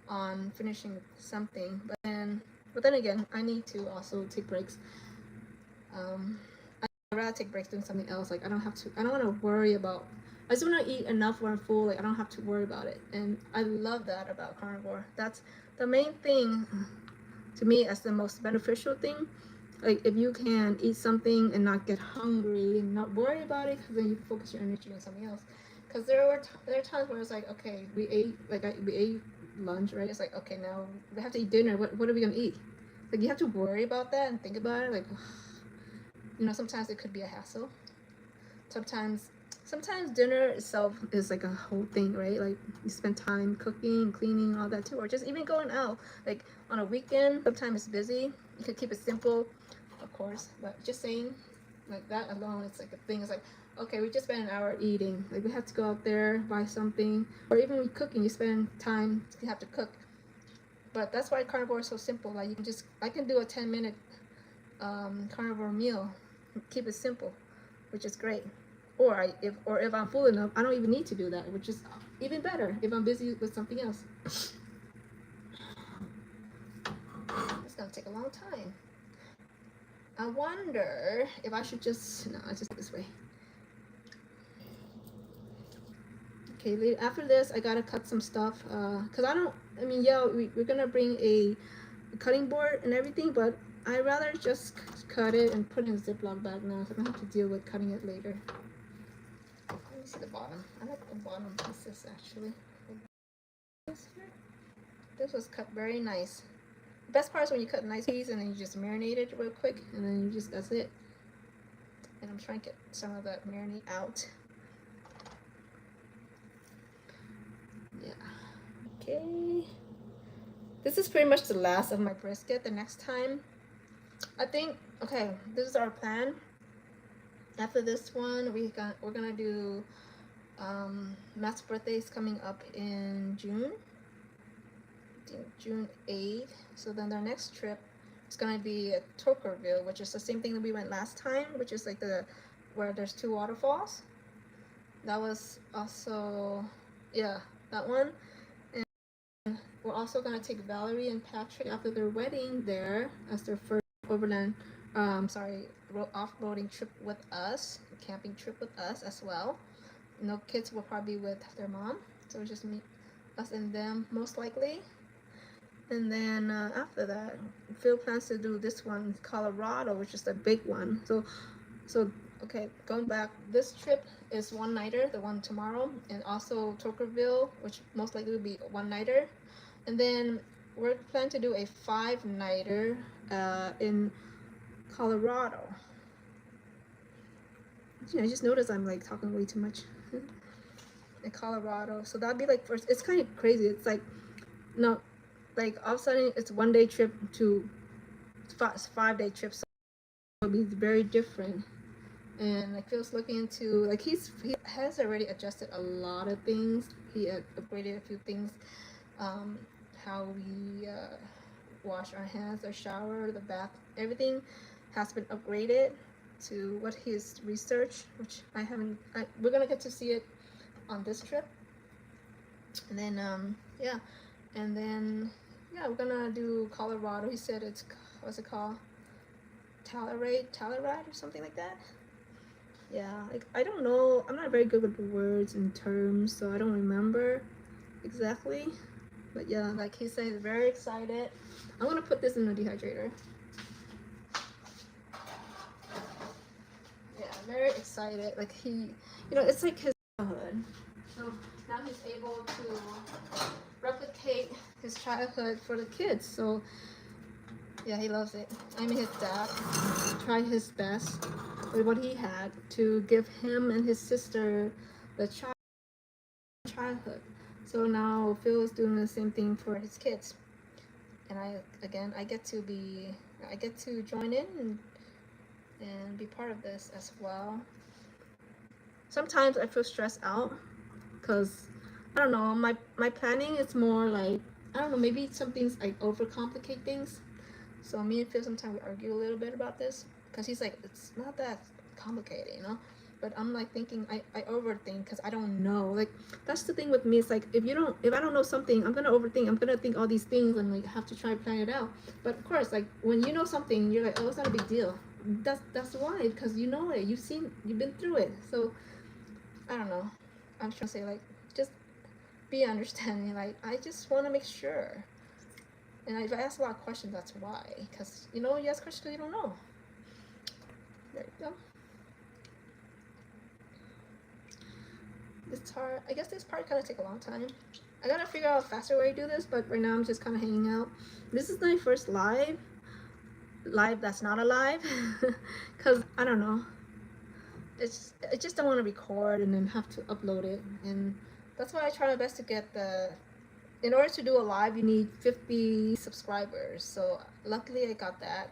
on finishing something. But then again, I need to also take breaks. I'd rather take breaks doing something else. Like I don't want to worry about. I just want to eat enough when I'm full. Like I don't have to worry about it, and I love that about carnivore. That's the main thing to me as the most beneficial thing. Like if you can eat something and not get hungry and not worry about it, because then you focus your energy on something else. Because there are times where it's like, okay, we ate lunch, right? It's like, okay, now we have to eat dinner. What are we gonna eat? Like you have to worry about that and think about it. Like, sometimes it could be a hassle. Sometimes dinner itself is like a whole thing, right? Like you spend time cooking, cleaning, all that too, or just even going out. Like on a weekend, sometimes it's busy. You could keep it simple, of course, but just saying, like that alone, it's like a thing. It's like, okay, we just spent an hour eating. Like we have to go out there, buy something, or even with cooking, you spend time, you have to cook. But that's why carnivore is so simple. Like I can do a 10-minute carnivore meal, keep it simple, which is great. or if I'm full enough, I don't even need to do that, which is even better if I'm busy with something else. It's gonna take a long time. I wonder if I should just, no, I just this way. Okay, after this, I gotta cut some stuff, cause I mean, yeah, we're gonna bring a cutting board and everything, but I'd rather just cut it and put it in a Ziploc bag now, so I don't have to deal with cutting it later. Let me see the bottom. I like the bottom pieces actually. This was cut very nice. The best part is when you cut a nice piece and then you just marinate it real quick, and then that's it. And I'm trying to get some of that marinade out. Yeah. Okay. This is pretty much the last of my brisket. The next time, I think, okay, this is our plan. After this one, we're gonna do Matt's birthday is coming up in June. June 8th. So then their next trip is gonna be at Tokerville, which is the same thing that we went last time, which is like where there's 2 waterfalls. That was also, yeah, that one. And we're also gonna take Valerie and Patrick after their wedding there as their first overland, off-roading trip with us, camping trip with us as well. No kids will probably be with their mom, so it's just me, us and them most likely. And then after that, Phil plans to do this one, Colorado, which is the big one. So okay, going back, this trip is 1-nighter, the one tomorrow, and also Tokerville, which most likely will be 1-nighter. And then we're planning to do a 5-nighter in Colorado. I just noticed I'm like talking way too much. In Colorado, so that'd be like first. It's kind of crazy. It's like, no, like all of a sudden it's 1-day trip to 5-day trip, so it'll be very different. And like Phil's looking into, like he has already adjusted a lot of things. He upgraded a few things, how we wash our hands, our shower, the bath, everything has been upgraded to what he's researched, which we're gonna get to see it on this trip. And then yeah, and then yeah, we're gonna do Colorado. He said it's, what's it called, Telluride or something like that. Yeah, like I don't know, I'm not very good with the words and terms, so I don't remember exactly, but yeah, like he said, he's very excited. I'm gonna put this in the dehydrator. Yeah, very excited. Like it's like his childhood. So now he's able to replicate his childhood for the kids. So yeah, he loves it. I mean, his dad tried his best with what he had to give him and his sister the childhood. So now Phil is doing the same thing for his kids. And I get to join in and be part of this as well. Sometimes I feel stressed out because I don't know, my planning is more like, I don't know, maybe some things I overcomplicate things. So me and Phil sometimes we argue a little bit about this because he's like, it's not that complicated, you know. But I'm like thinking, I overthink because I don't know. Like that's the thing with me. It's like if I don't know something, I'm gonna overthink. I'm gonna think all these things and like have to try to plan it out. But of course, like when you know something, you're like, oh, it's not a big deal. That's why, because you know it. You've been through it. So I don't know. I'm trying to say like just be understanding. Like I just want to make sure. And if I ask a lot of questions, that's why. Because you ask questions you don't know. There you go. This part, I guess this part kind of take a long time. I gotta figure out a faster way to do this, but right now I'm just kind of hanging out. This is my first live that's not a live, because I don't know. I just don't want to record and then have to upload it, and that's why I try my best to get in order to do a live, you need 50 subscribers. So luckily I got that.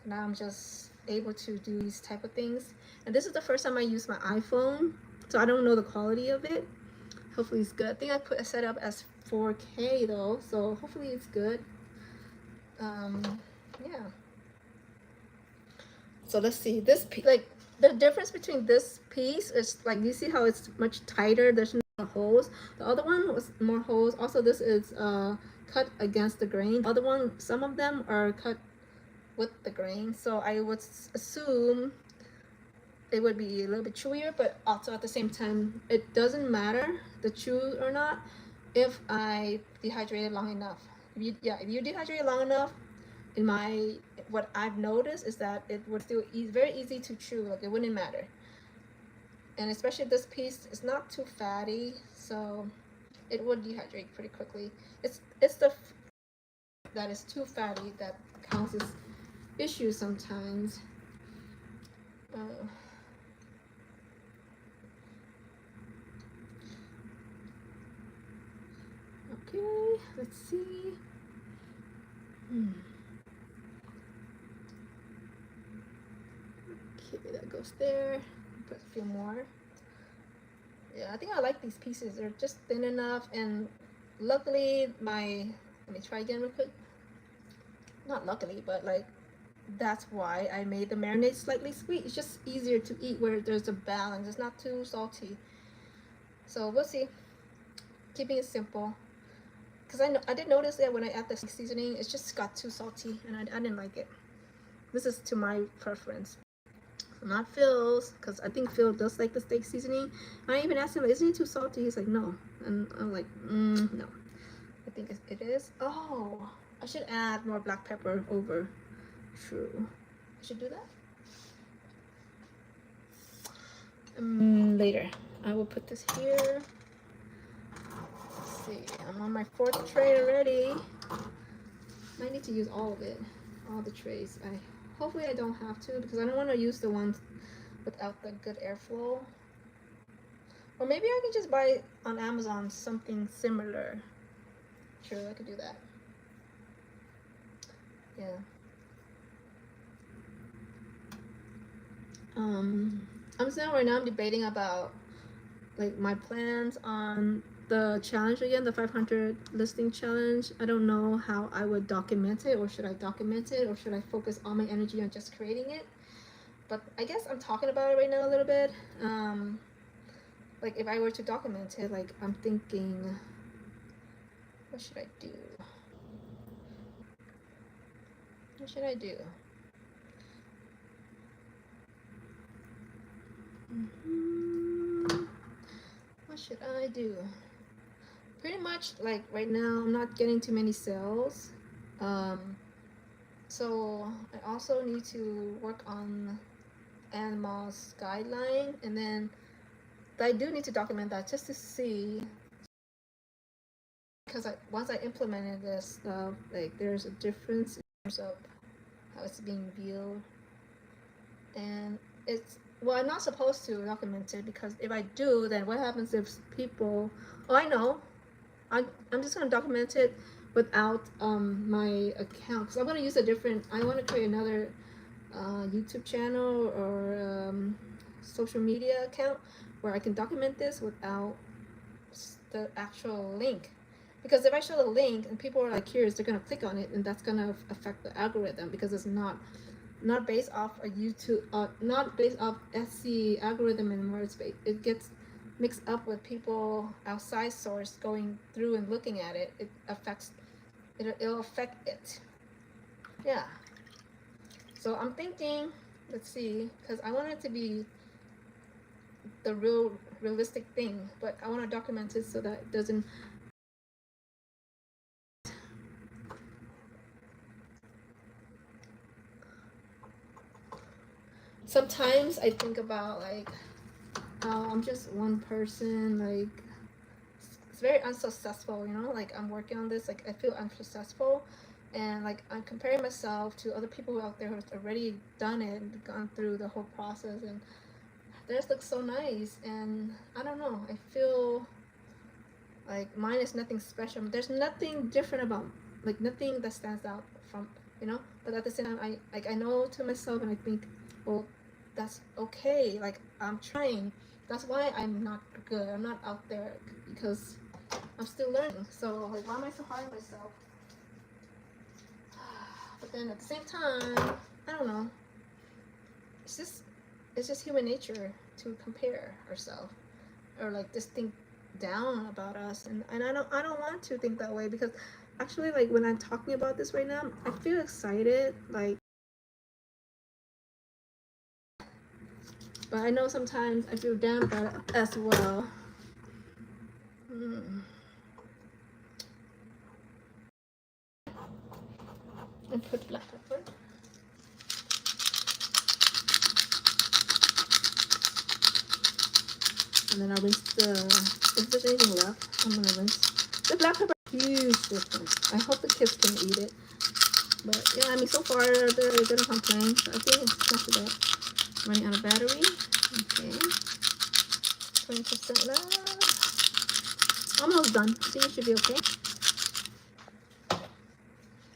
Now I'm just able to do these type of things. And this is the first time I use my iPhone, so I don't know the quality of it. Hopefully it's good. I think I set up as 4K though, so hopefully it's good. Yeah. So let's see. This like The difference between this piece is like, you see how it's much tighter, there's no holes. The other one was more holes. Also, this is cut against the grain. The other one, some of them are cut with the grain, so I would assume it would be a little bit chewier, but also at the same time, it doesn't matter the chew or not if I dehydrate it long enough. If you dehydrate it long enough, in my, what I've noticed is that it would still very easy to chew, like it wouldn't matter. And especially this piece is not too fatty, so it would dehydrate pretty quickly. It's the that is too fatty that causes issues sometimes. Okay, let's see. Okay, that goes there. Put a few more. Yeah, I think I like these pieces. They're just thin enough, and luckily let me try again real quick. Not luckily, but like, that's why I made the marinade slightly sweet. It's just easier to eat where there's a balance. It's not too salty. So we'll see. Keeping it simple. Because I did notice that when I add the seasoning, it just got too salty, and I didn't like it. This is to my preference. Not Phil's, because I think Phil does like the steak seasoning. I even asked him, isn't it too salty? He's like, no. And I'm like, no. I think it is. Oh, I should add more black pepper over. True. I should do that. Later. I will put this here. Let's see. I'm on my 4th tray already. I need to use all of it. All the trays. Hopefully I don't have to, because I don't want to use the ones without the good airflow. Or maybe I can just buy on Amazon something similar. Sure, I could do that. Yeah. I'm still right now, I'm debating about like my plans on the challenge again, the 500 listing challenge. I don't know how I would document it, or should I document it, or should I focus all my energy on just creating it? But I guess I'm talking about it right now a little bit. Like if I were to document it, like I'm thinking, what should I do? What should I do? What should I do? Pretty much like right now, I'm not getting too many sales. So I also need to work on Animal's guideline, and then I do need to document that just to see, because once I implemented this stuff, like there's a difference in terms of how it's being viewed, and it's, well, I'm not supposed to document it, because if I do, then what happens if people, oh, I know, I'm just gonna document it without my account, because I'm gonna use a different, I want to create another YouTube channel or social media account where I can document this without the actual link. Because if I show the link and people are like curious, they're gonna click on it, and that's gonna affect the algorithm, because it's not based off a YouTube, not based off SC algorithm anymore. It gets mixed up with people outside source going through and looking at it. It'll affect it. Yeah. So I'm thinking, let's see, because I want it to be the realistic thing, but I want to document it so that it doesn't. Sometimes I think about like, I'm just one person, like it's very unsuccessful, you know, like I'm working on this, like I feel unsuccessful, and like I'm comparing myself to other people out there who've already done it and gone through the whole process, and theirs looks so nice, and I don't know, I feel like mine is nothing special. There's nothing different about, like nothing that stands out from, you know, but at the same time, I know to myself, and I think, well, that's okay, like I'm trying. That's why I'm not good, I'm not out there, because I'm still learning. So like, why am I so hard on myself? But then at the same time, I don't know, it's just, it's just human nature to compare ourselves, or like just think down about us, and I don't want to think that way, because actually, like, when I'm talking about this right now, I feel excited, like, but I know sometimes I feel down about it as well. And put black pepper. And then I'll rinse if there's anything left, I'm gonna rinse. The black pepper is huge difference. I hope the kids can eat it. But yeah, I mean, so far they didn't complain, so I think it's not too bad. Running out of battery. Okay. 20% left. Almost done. I think it should be okay.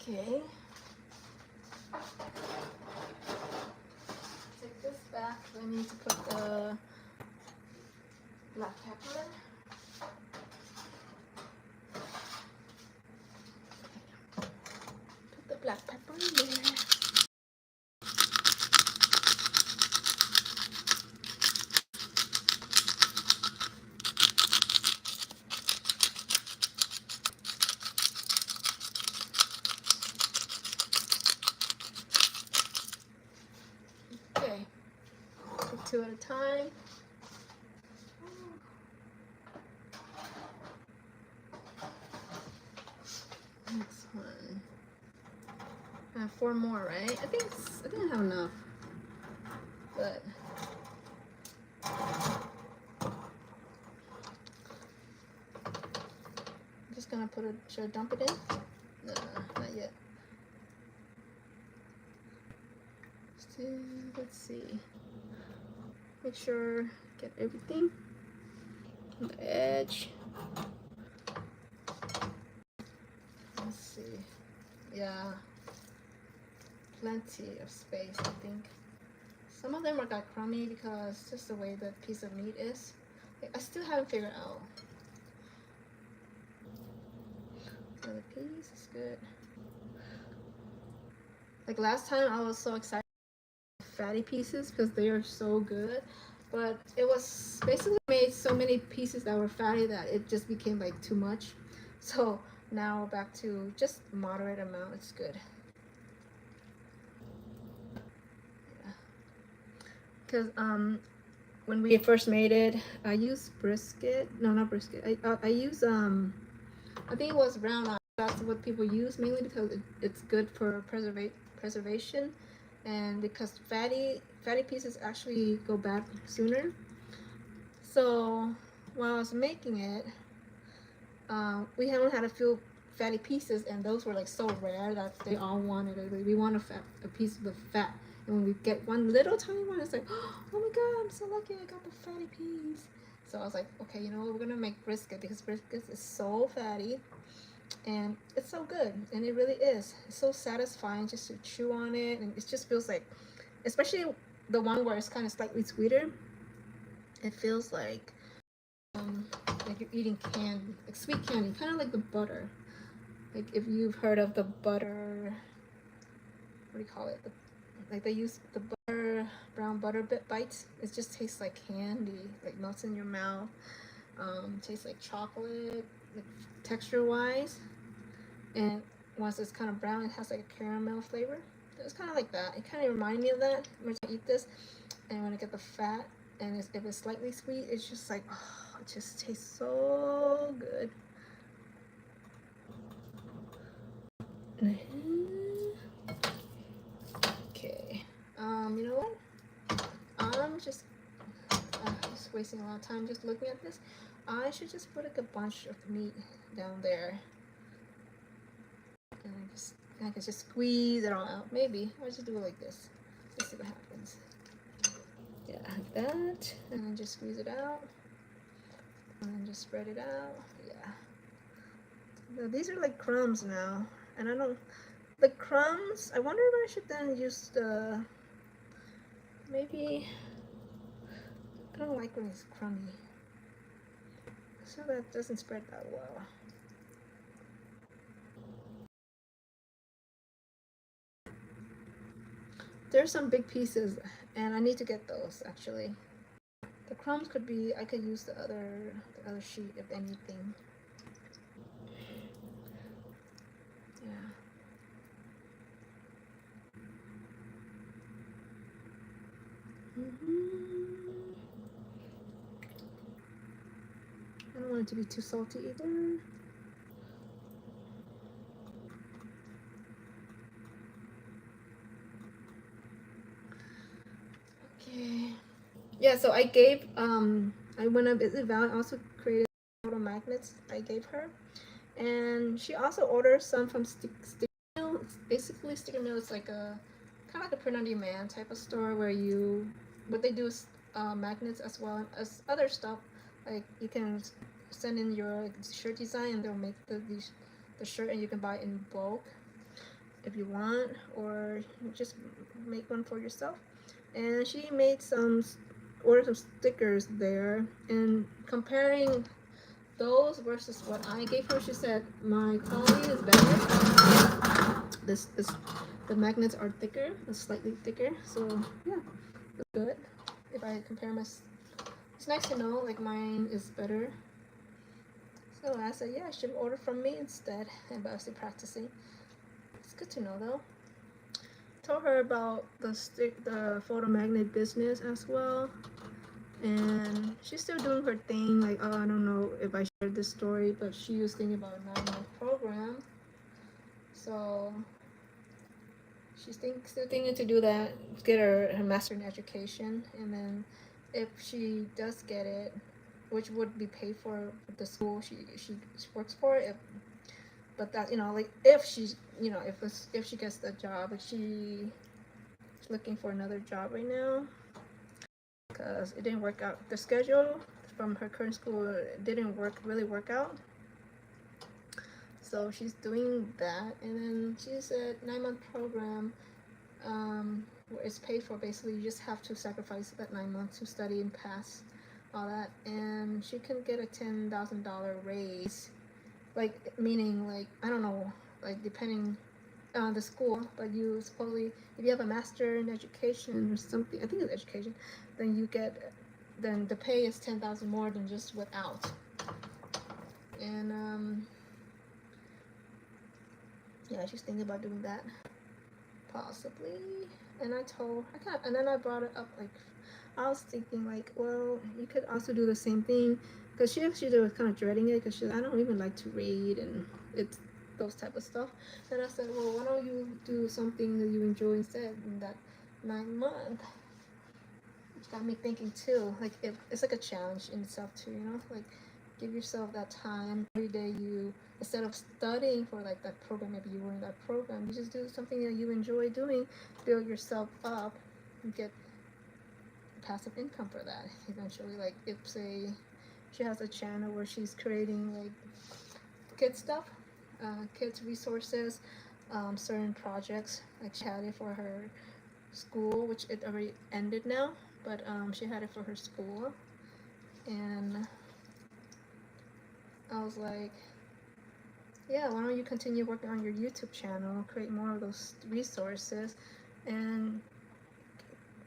Okay. Take this back. I need to put the black pepper. Put the black pepper in there. Okay. Take 2 at a time. Next one. I have 4 more, right? I think I have enough. But I'm just gonna put it. Should I dump it in? No, not yet. Still, let's see. Make sure get everything on the edge. Let's see. Yeah, plenty of space, I think. Some of them are got crummy because just the way the piece of meat is. I still haven't figured out. Another piece is good. Like last time, I was so excited for fatty pieces because they are so good, but it was basically made so many pieces that were fatty that it just became like too much. So now back to just moderate amount. It's good. Because when we first made it, I used brisket. No, not brisket. I use I think it was brown rice. That's what people use mainly because it's good for preservation, and because fatty pieces actually go bad sooner. So while I was making it, we haven't had a few fatty pieces, and those were like so rare that they all wanted it. Like, we want a piece with fat. And when we get one little tiny one, it's like, oh my god, I'm so lucky I got the fatty piece. So I was like, okay, you know what, we're gonna make brisket because brisket is so fatty and it's so good, and it really is. It's so satisfying just to chew on it, and it just feels like, especially the one where it's kind of slightly sweeter, it feels like you're eating candy, like sweet candy, kind of like the butter. Like if you've heard of the butter, what do you call it? Like they use the butter, brown butter bites. It just tastes like candy, like melts in your mouth. Tastes like chocolate, like texture wise. And once it's kind of brown, it has like a caramel flavor. It's kind of like that. It kind of reminds me of that when I eat this. And when I get the fat, and if it's slightly sweet, it's just like, oh, it just tastes so good. Okay. You know what? I'm just wasting a lot of time just looking at this. I should just put like a bunch of meat down there. And I can just squeeze it all out. Maybe I'll just do it like this. Let's see what happens. Yeah, like that. And then just squeeze it out. And then just spread it out. Yeah. Now, these are like crumbs now. And I don't, the crumbs, I wonder if I should then use the, maybe, I don't like when it's crummy. So that doesn't spread that well. There's some big pieces, and I need to get those actually. The crumbs could be, I could use the other sheet if anything. Yeah. I don't want it to be too salty either. Okay. Yeah, so I went to visit Val, I also created photo magnets I gave her. And she also ordered some from Sticker Mill. It's basically, Sticker Mill is like a kind of like a print on demand type of store where what they do is magnets as well as other stuff. Like you can send in your shirt design and they'll make the shirt, and you can buy it in bulk if you want, or just make one for yourself. And she made ordered some stickers there, and comparing those versus what I gave her, she said my quality is better. This the magnets are thicker, slightly thicker. So yeah, it's good. If I compare it's nice to know like mine is better. So I said, yeah, I should order from me instead. And but I still practicing. It's good to know though. Told her about the photo magnet business as well. And she's still doing her thing. Like, oh, I don't know if I shared this story, but she was thinking about a 9-month program. So she's still thinking to do that, get her master in education, and then if she does get it, which would be paid for with the school she works for, but that like if she's if she gets the job, but she's looking for another job right now because it didn't work out. The schedule from her current school didn't really work out. So she's doing that, and then she said 9-month program. It's paid for. Basically, you just have to sacrifice that 9 months to study and pass all that, and she can get a $10,000 raise. Like meaning, like I don't know, like depending on the school, but you supposedly, if you have a master in education or something, I think it's education, then the pay is 10,000 more than just without. And yeah, she's thinking about doing that, possibly. And and then I brought it up, like, I was thinking, like, well, you could also do the same thing, because she actually was kind of dreading it, because I don't even like to read, and it's those type of stuff. And I said, well, why don't you do something that you enjoy instead in that 9 month? Which got me thinking, too, like, it's like a challenge in itself, too, like, give yourself that time every day. Instead of studying for like that program, maybe you were in that program, you just do something that you enjoy doing, build yourself up, and get passive income for that eventually. Like if say she has a channel where she's creating like kid stuff, kids resources, certain projects, like she had it for her school, which it already ended now, but she had it for her school. And I was like, yeah, why don't you continue working on your YouTube channel, create more of those resources, and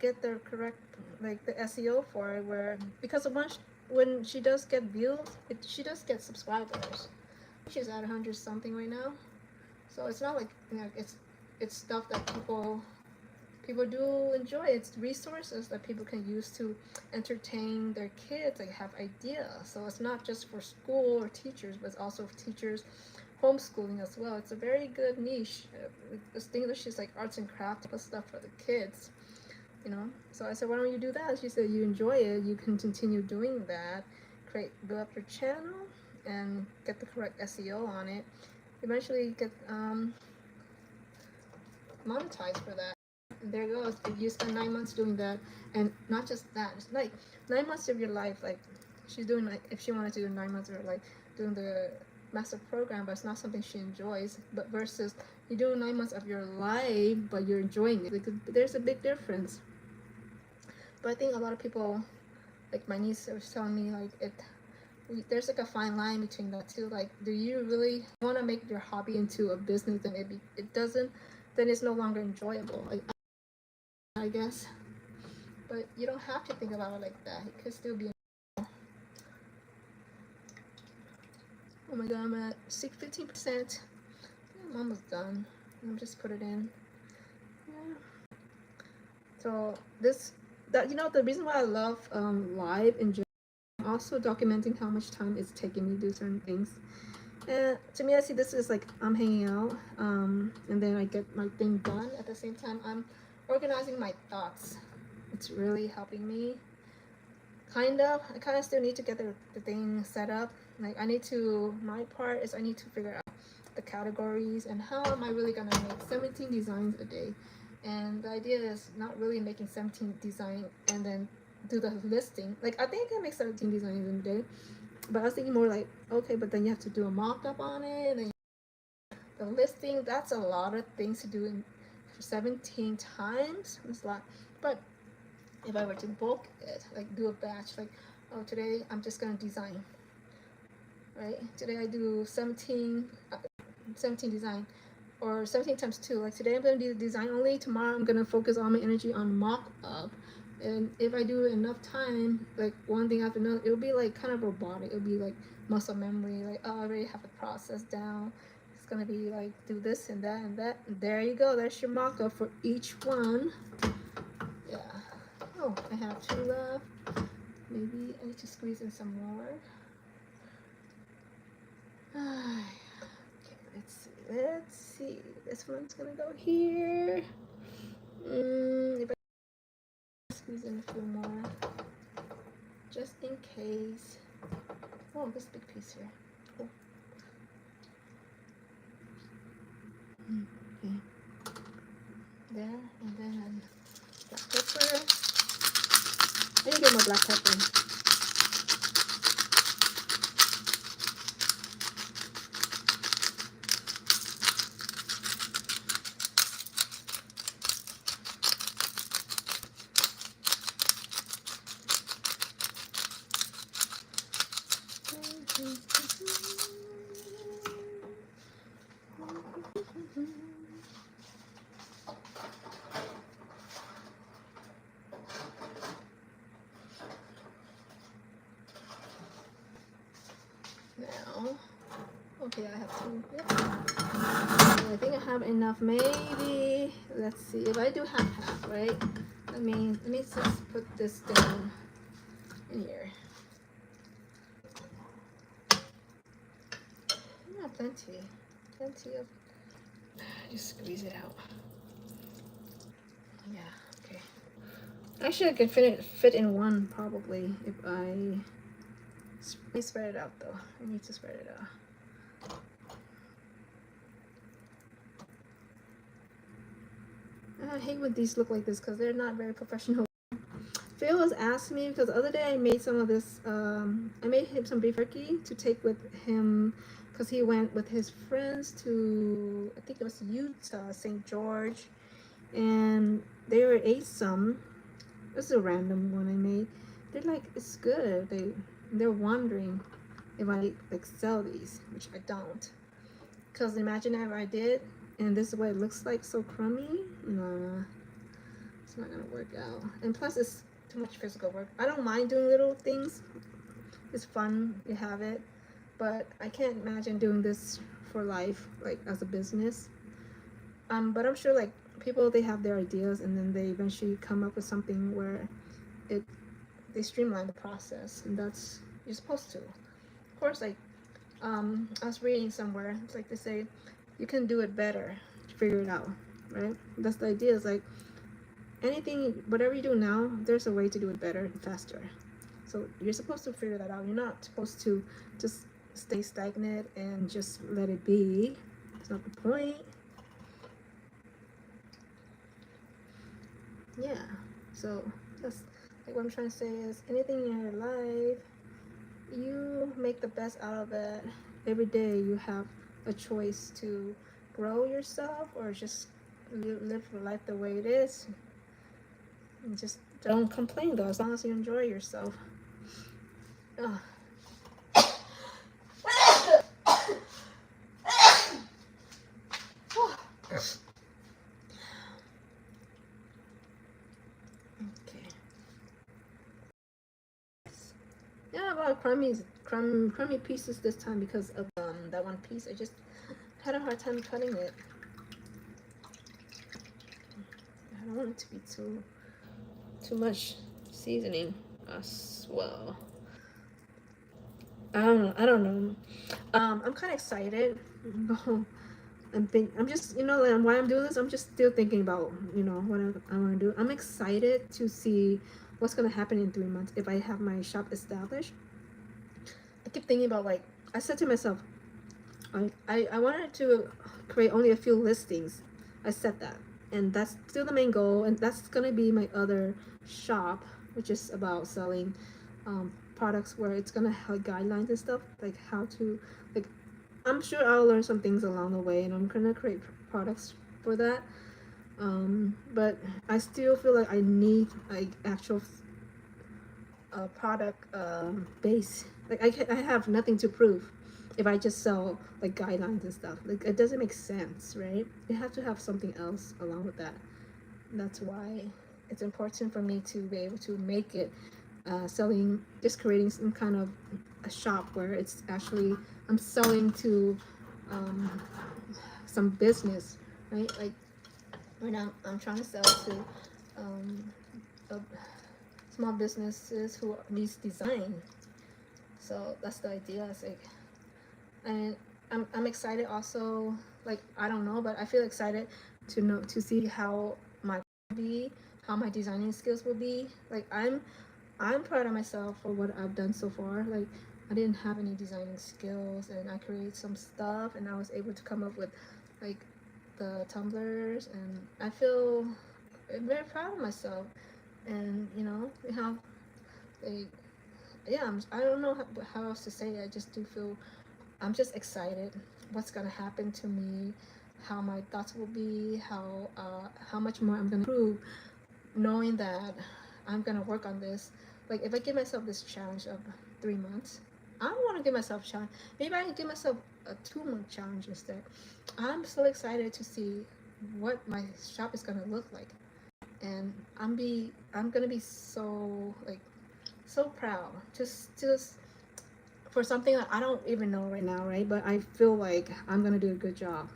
get the correct, like the SEO for it, where, because when she does get views, she does get subscribers. She's at 100 something right now, so it's not like it's stuff that people do enjoy. It's resources that people can use to entertain their kids, like have ideas. So it's not just for school or teachers, but it's also for teachers homeschooling as well. It's a very good niche. Distinguishes like arts and crafts stuff for the kids. So I said, why don't you do that? She said, you enjoy it, you can continue doing that, build up your channel and get the correct SEO on it, eventually get monetized for that. And there goes, if you spend 9 months doing that, and not just that, it's like 9 months of your life, like she's doing, like if she wanted to do 9 months of her life doing the master program, but it's not something she enjoys, but versus you do 9 months of your life but you're enjoying it, like, there's a big difference. But I think a lot of people, like my niece was telling me, like there's like a fine line between that too. Like, do you really want to make your hobby into a business, and it doesn't, then it's no longer enjoyable, like, I guess. but you don't have to think about it like that. It could still be. Oh my god, I'm at 15%. I'm almost done. I'm just put it in. Yeah. So the reason why I love live in general, also documenting how much time it's taking me to do certain things. And to me, I see this as like I'm hanging out, and then I get my thing done. At the same time, I'm organizing my thoughts. It's really helping me. I kind of still need to get the thing set up. Like my part is I need to figure out the categories and how am I really gonna make 17 designs a day. And the idea is not really making 17 designs and then do the listing. Like I think I can make 17 designs in a day, but I was thinking more like, okay, but then you have to do a mock-up on it, and then the listing, that's a lot of things to do for 17 times. It's a lot. But if I were to bulk it, like do a batch, like, oh, today I'm just gonna design, right? Today I do 17 design, or 17 times 2. Like today I'm gonna do design only, tomorrow I'm gonna focus all my energy on mock-up. And if I do enough time, like one thing after another, it'll be like kind of robotic. It'll be like muscle memory, like, oh, I already have the process down. It's gonna be like do this and that and that. And there you go, there's your mock-up for each one. Yeah. Oh, I have 2 left. Maybe I need to squeeze in some more. Okay, let's see. This one's gonna go here. If I squeeze in a few more, just in case. Oh, this big piece here. Cool. Okay. There, and then black pepper. I need to get more black pepper. Now, okay, I have 2. Yep. I think I have enough. Maybe, let's see, if I do half, right? Let me just put this down in here. Yeah, plenty of. Just squeeze it out. Yeah, okay. Actually, I could fit in one probably if I. Let me spread it out though. I need to spread it out. I hate when these look like this because they're not very professional. Phil has asked me, because the other day I made some of this, I made him some beef jerky to take with him because he went with his friends to, I think it was Utah, St. George, and they ate some. This is a random one I made. They're like, it's good. They're wondering if I like sell these, which I don't. Because imagine if I did, and this is what it looks like, so crummy. Nah, it's not gonna work out. And plus, it's too much physical work. I don't mind doing little things. It's fun, you have it. But I can't imagine doing this for life, like as a business. But I'm sure like people, they have their ideas and then they eventually come up with something where they streamline the process, and that's, you're supposed to. Of course, like I was reading somewhere, it's like they say you can do it better, figure it out, right? That's the idea. Is like anything, whatever you do now, there's a way to do it better and faster. So you're supposed to figure that out. You're not supposed to just stay stagnant and just let it be. That's not the point. Yeah, so that's like what I'm trying to say is anything in your life, you make the best out of it. Every day you have a choice to grow yourself or just live your life the way it is. And just don't complain though, as long as you enjoy yourself. Ugh. Okay. crummy pieces this time because of that one piece. I just had a hard time cutting it. I don't want it to be too much seasoning as well. I don't know. I'm kind of excited. I'm just, like, why I'm doing this. I'm just still thinking about, what I want to do. I'm excited to see what's gonna happen in 3 months if I have my shop established. I keep thinking about, like, I said to myself, I wanted to create only a few listings. I said that, and that's still the main goal, and that's gonna be my other shop, which is about selling products where it's gonna have guidelines and stuff, like how to, like, I'm sure I'll learn some things along the way, and I'm gonna create products for that. But I still feel like I need like actual product base. Like I have nothing to prove if I just sell like guidelines and stuff. Like it doesn't make sense, right? You have to have something else along with that. That's why it's important for me to be able to make it just creating some kind of a shop where it's actually I'm selling to some business, right? Like right now I'm trying to sell to uh, small businesses who needs design. So that's the idea. It's like, and I'm excited also. Like I don't know, but I feel excited to see how my be, how my designing skills will be. Like I'm proud of myself for what I've done so far. Like I didn't have any designing skills, and I created some stuff, and I was able to come up with like the tumblers, and I feel very proud of myself. And how like yeah, I don't know how else to say it. I just do feel I'm just excited what's gonna happen to me, how my thoughts will be, how much more I'm gonna improve, knowing that I'm gonna work on this. Like if I give myself this challenge of 3 months, I don't want to give myself a challenge. Maybe I can give myself a 2 month challenge instead. I'm so excited to see what my shop is gonna look like, and I'm gonna be so like so proud. Just for something that I don't even know right now, right? But I feel like I'm gonna do a good job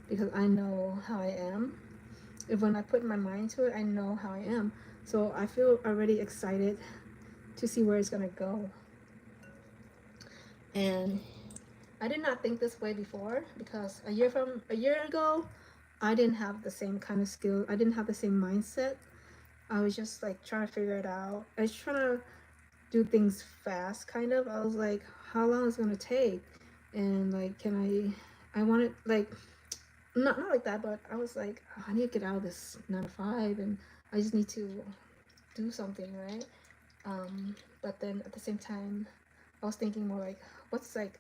because I know how I am. If when I put my mind to it, I know how I am. So I feel already excited to see where it's gonna go. And I did not think this way before because a year ago, I didn't have the same kind of skill. I didn't have the same mindset. I was just like trying to figure it out. I was trying to do things fast, kind of. I was like, how long is it gonna take? And like, I wanted like, not like that, but I was like, oh, I need to get out of this 9 to 5, and I just need to do something, right? But then at the same time, I was thinking more like, what's like,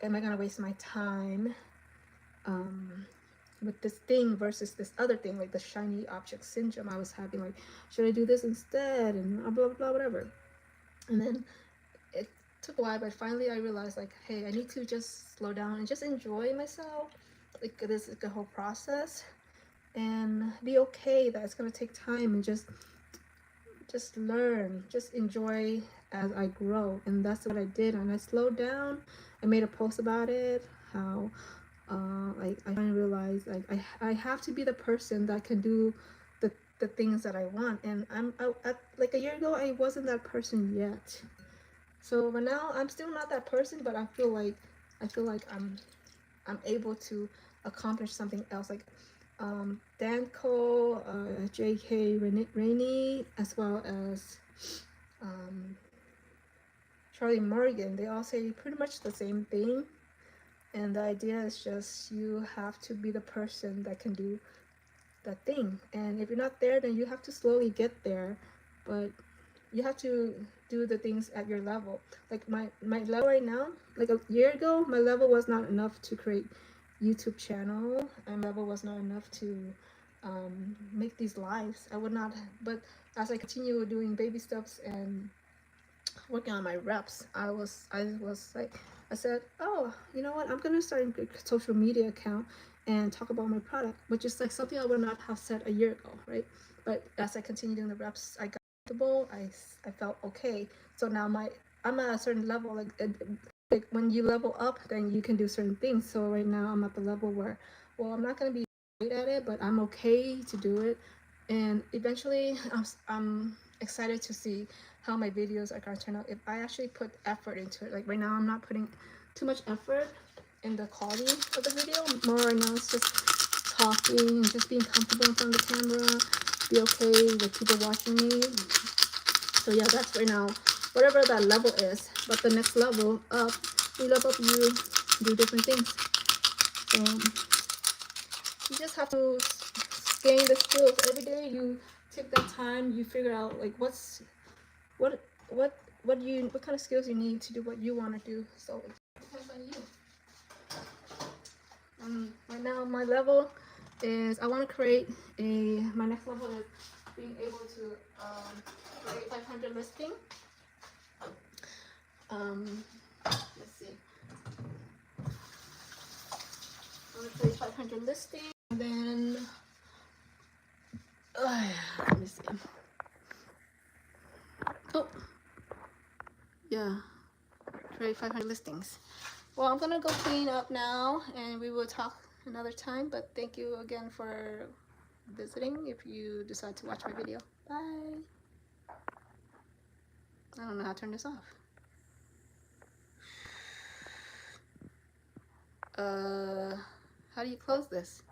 am I gonna waste my time um, with this thing versus this other thing, like the shiny object syndrome I was having? Like, should I do this instead? And blah blah blah whatever. And then it took a while, but finally I realized like, hey, I need to just slow down and just enjoy myself, like this like, the whole process, and be okay that it's gonna take time, and just learn, just enjoy as I grow. And that's what I did, and I slowed down. I made a post about it, how like I finally realized like I have to be the person that can do the things that I want. And like a year ago I wasn't that person yet. So but now I'm still not that person, but I feel like I'm able to accomplish something else. Like Danko, J.K. Rainey, as well as um, Charlie Morgan, they all say pretty much the same thing. And the idea is just you have to be the person that can do that thing. And if you're not there, then you have to slowly get there. But you have to do the things at your level. Like my level right now, like a year ago, my level was not enough to create YouTube channel. And my level was not enough to make these lives. I would not, but as I continue doing baby steps and working on my reps, I was like, I said, oh, you know what, I'm gonna start a social media account and talk about my product, which is like something I would not have said a year ago, right? But as I continue doing the reps, I got comfortable. I felt okay. So now I'm at a certain level. Like when you level up, then you can do certain things. So right now I'm at the level where, well, I'm not gonna be great at it, but I'm okay to do it. And eventually, I'm excited to see how my videos are gonna turn out if I actually put effort into it. Like right now, I'm not putting too much effort in the quality of the video. More right now, it's just talking and just being comfortable in front of the camera, be okay with people watching me. So yeah, that's right now, whatever that level is. But the next level up, you level up, you do different things. So you just have to gain the skills every day. You take that time, you figure out like what kind of skills you need to do what you want to do. So it depends on you. Right now my level is, I want to create my next level is being able to create 500 listing. Let's see. I want to create 500 listing, and then let me see. Oh, yeah, create 500 listings. Well, I'm gonna go clean up now, and we will talk another time. But thank you again for visiting. If you decide to watch my video, bye. I don't know how to turn this off. How do you close this?